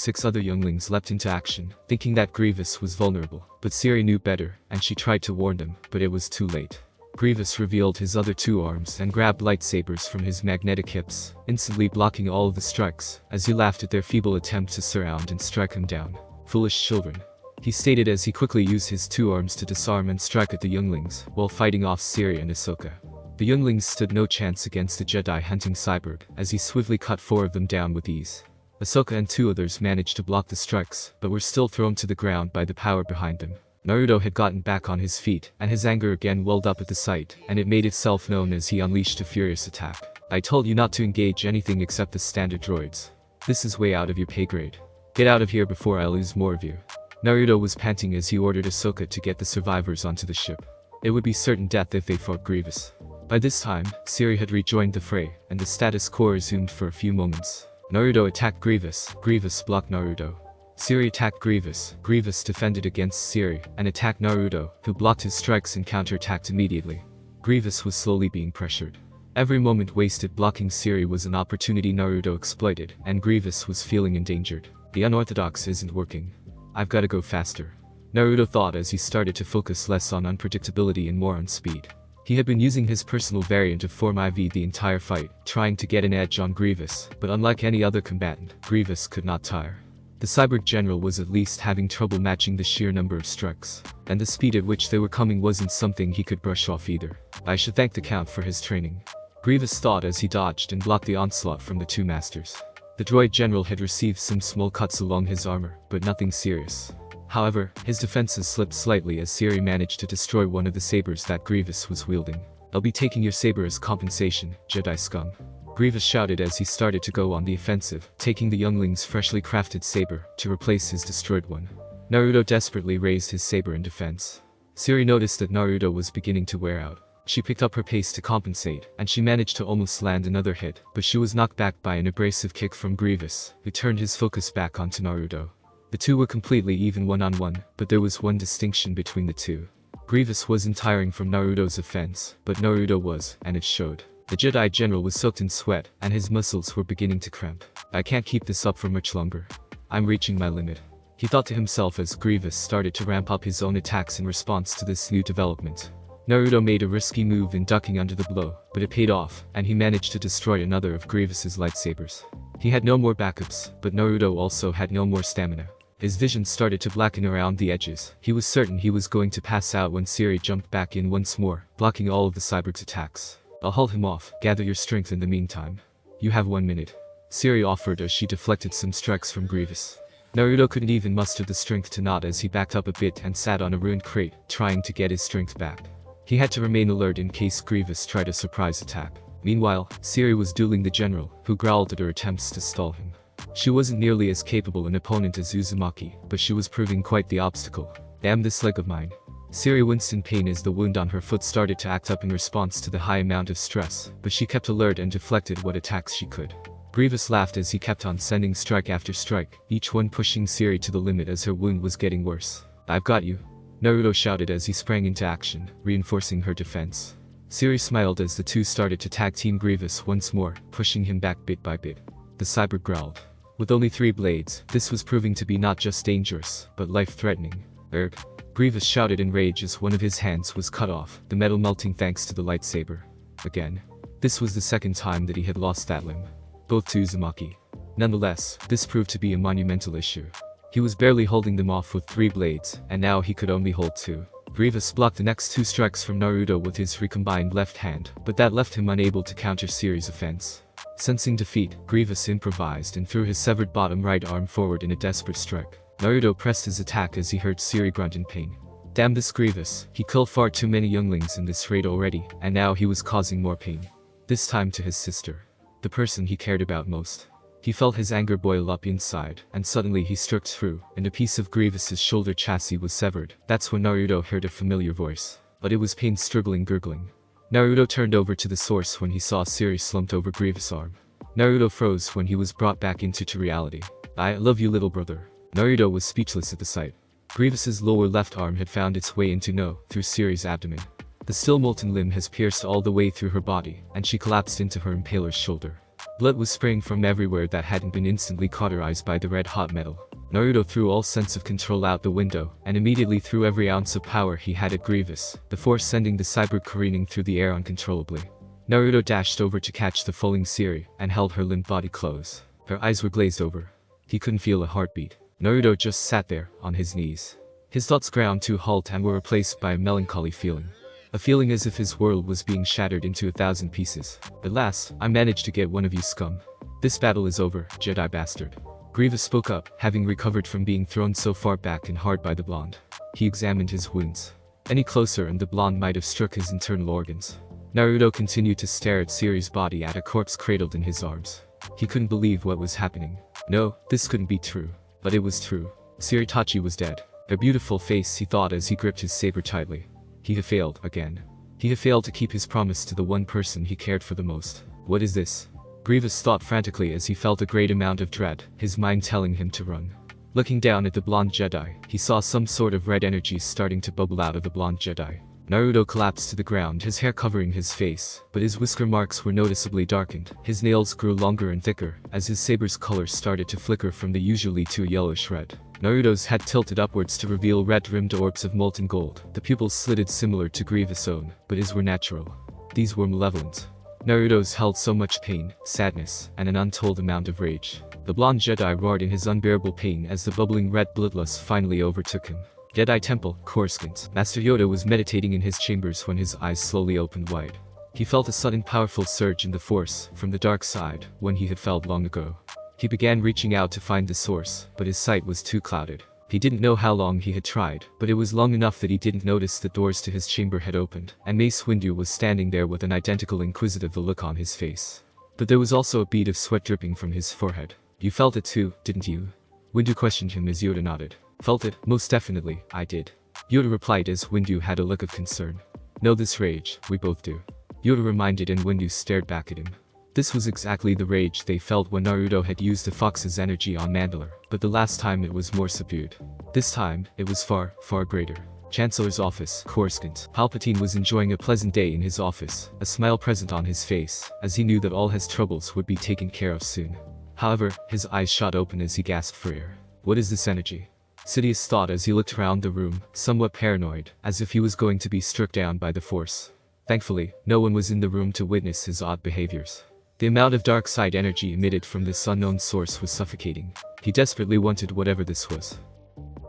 6 other younglings leapt into action, thinking that Grievous was vulnerable, but Siri knew better, and she tried to warn them, but it was too late. Grievous revealed his other 2 arms and grabbed lightsabers from his magnetic hips, instantly blocking all of the strikes, as he laughed at their feeble attempt to surround and strike him down. "Foolish children," he stated as he quickly used his 2 arms to disarm and strike at the younglings, while fighting off Siri and Ahsoka. The younglings stood no chance against the Jedi hunting cyborg, as he swiftly cut 4 of them down with ease. Ahsoka and 2 others managed to block the strikes, but were still thrown to the ground by the power behind them. Naruto had gotten back on his feet, and his anger again welled up at the sight, and it made itself known as he unleashed a furious attack. "I told you not to engage anything except the standard droids. This is way out of your pay grade. Get out of here before I lose more of you." Naruto was panting as he ordered Ahsoka to get the survivors onto the ship. It would be certain death if they fought Grievous. By this time, Siri had rejoined the fray, and the status quo resumed for a few moments. Naruto attacked Grievous, Grievous blocked Naruto. Siri attacked Grievous, Grievous defended against Siri, and attacked Naruto, who blocked his strikes and counterattacked immediately. Grievous was slowly being pressured. Every moment wasted blocking Siri was an opportunity Naruto exploited, and Grievous was feeling endangered. "The unorthodox isn't working. I've gotta go faster," Naruto thought as he started to focus less on unpredictability and more on speed. He had been using his personal variant of Form IV the entire fight, trying to get an edge on Grievous, but unlike any other combatant, Grievous could not tire. The cyborg general was at least having trouble matching the sheer number of strikes, and the speed at which they were coming wasn't something he could brush off either. "I should thank the Count for his training," Grievous thought as he dodged and blocked the onslaught from the 2 masters. The droid general had received some small cuts along his armor, but nothing serious. However, his defenses slipped slightly as Siri managed to destroy one of the sabers that Grievous was wielding. "I'll be taking your saber as compensation, Jedi scum," Grievous shouted as he started to go on the offensive, taking the youngling's freshly crafted saber to replace his destroyed one. Naruto desperately raised his saber in defense. Siri noticed that Naruto was beginning to wear out. She picked up her pace to compensate, and she managed to almost land another hit, but she was knocked back by an abrasive kick from Grievous, who turned his focus back onto Naruto. The two were completely even one-on-one, but there was one distinction between the two. Grievous wasn't tiring from Naruto's offense, but Naruto was, and it showed. The Jedi General was soaked in sweat, and his muscles were beginning to cramp. "I can't keep this up for much longer. I'm reaching my limit," he thought to himself as Grievous started to ramp up his own attacks in response to this new development. Naruto made a risky move in ducking under the blow, but it paid off, and he managed to destroy another of Grievous's lightsabers. He had no more backups, but Naruto also had no more stamina. His vision started to blacken around the edges. He was certain he was going to pass out when Siri jumped back in once more, blocking all of the cyborg's attacks. "I'll hold him off, gather your strength in the meantime. You have 1 minute," Siri offered as she deflected some strikes from Grievous. Naruto couldn't even muster the strength to nod as he backed up a bit and sat on a ruined crate, trying to get his strength back. He had to remain alert in case Grievous tried a surprise attack. Meanwhile, Siri was dueling the general, who growled at her attempts to stall him. She wasn't nearly as capable an opponent as Uzumaki, but she was proving quite the obstacle. Damn this leg of mine. Siri winced in pain as the wound on her foot started to act up in response to the high amount of stress, but she kept alert and deflected what attacks she could. Grievous laughed as he kept on sending strike after strike, each one pushing Siri to the limit as her wound was getting worse. "I've got you," Naruto shouted as he sprang into action, reinforcing her defense. Siri smiled as the two started to tag team Grievous once more, pushing him back bit by bit. The cyborg growled. With only 3 blades, this was proving to be not just dangerous, but life-threatening. "Erg!" Grievous shouted in rage as one of his hands was cut off, the metal melting thanks to the lightsaber. Again. This was the second time that he had lost that limb. Both to Uzumaki. Nonetheless, this proved to be a monumental issue. He was barely holding them off with 3 blades, and now he could only hold 2. Grievous blocked the next 2 strikes from Naruto with his recombined left hand, but that left him unable to counter Siri's offense. Sensing defeat, Grievous improvised and threw his severed bottom right arm forward in a desperate strike. Naruto pressed his attack as he heard Siri grunt in pain. Damn this Grievous, he killed far too many younglings in this raid already, and now he was causing more pain. This time to his sister. The person he cared about most. He felt his anger boil up inside, and suddenly he struck through, and a piece of Grievous's shoulder chassis was severed. That's when Naruto heard a familiar voice. But it was pain struggling gurgling. Naruto turned over to the source when he saw Siri slumped over Grievous' arm. Naruto froze when he was brought back into reality. "I love you, little brother." Naruto was speechless at the sight. Grievous's lower left arm had found its way into through Siri's abdomen. The still molten limb has pierced all the way through her body, and she collapsed into her impaler's shoulder. Blood was spraying from everywhere that hadn't been instantly cauterized by the red-hot metal. Naruto threw all sense of control out the window, and immediately threw every ounce of power he had at Grievous, the force sending the cyborg careening through the air uncontrollably. Naruto dashed over to catch the falling Siri, and held her limp body close. Her eyes were glazed over. He couldn't feel a heartbeat. Naruto just sat there, on his knees. His thoughts ground to a halt and were replaced by a melancholy feeling. A feeling as if his world was being shattered into 1,000 pieces. "At last, I managed to get one of you scum. This battle is over, Jedi bastard." Grievous spoke up, having recovered from being thrown so far back and hard by the blonde. He examined his wounds. Any closer and the blonde might have struck his internal organs. Naruto continued to stare at Siri's body at a corpse cradled in his arms. He couldn't believe what was happening. No, this couldn't be true. But it was true. Siri Tachi was dead. A beautiful face, he thought as he gripped his saber tightly. He had failed again. He had failed to keep his promise to the one person he cared for the most. What is this? Grievous thought frantically as he felt a great amount of dread, his mind telling him to run. Looking down at the blonde Jedi, he saw some sort of red energy starting to bubble out of the blonde Jedi. Naruto collapsed to the ground, his hair covering his face, but his whisker marks were noticeably darkened. His nails grew longer and thicker, as his saber's color started to flicker from the usually too yellowish red. Naruto's head tilted upwards to reveal red-rimmed orbs of molten gold. The pupils slitted similar to Grievous' own, but his were natural. These were malevolent. Naruto's held so much pain, sadness, and an untold amount of rage. The blonde Jedi roared in his unbearable pain as the bubbling red bloodlust finally overtook him. Jedi Temple, Coruscant. Master Yoda was meditating in his chambers when his eyes slowly opened wide. He felt a sudden powerful surge in the force, from the dark side, when he had felt long ago. He began reaching out to find the source, but his sight was too clouded. He didn't know how long he had tried, but it was long enough that he didn't notice the doors to his chamber had opened, and Mace Windu was standing there with an identical inquisitive look on his face. But there was also a bead of sweat dripping from his forehead. "You felt it too, didn't you?" Windu questioned him as Yoda nodded. "Felt it, most definitely, I did." Yoda replied as Windu had a look of concern. "Know this rage, we both do." Yoda reminded and Windu stared back at him. This was exactly the rage they felt when Naruto had used the Fox's energy on Mandalore, but the last time it was more subdued. This time, it was far, far greater. Chancellor's Office, Coruscant. Palpatine was enjoying a pleasant day in his office, a smile present on his face, as he knew that all his troubles would be taken care of soon. However, his eyes shot open as he gasped for air. What is this energy? Sidious thought as he looked around the room, somewhat paranoid, as if he was going to be struck down by the Force. Thankfully, no one was in the room to witness his odd behaviors. The amount of dark side energy emitted from this unknown source was suffocating. He desperately wanted whatever this was.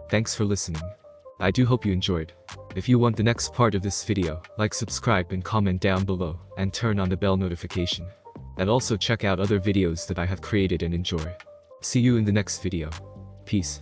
Thanks for listening. I do hope you enjoyed. If you want the next part of this video, like, subscribe and comment down below, and turn on the bell notification. And also check out other videos that I have created and enjoy. See you in the next video. Peace.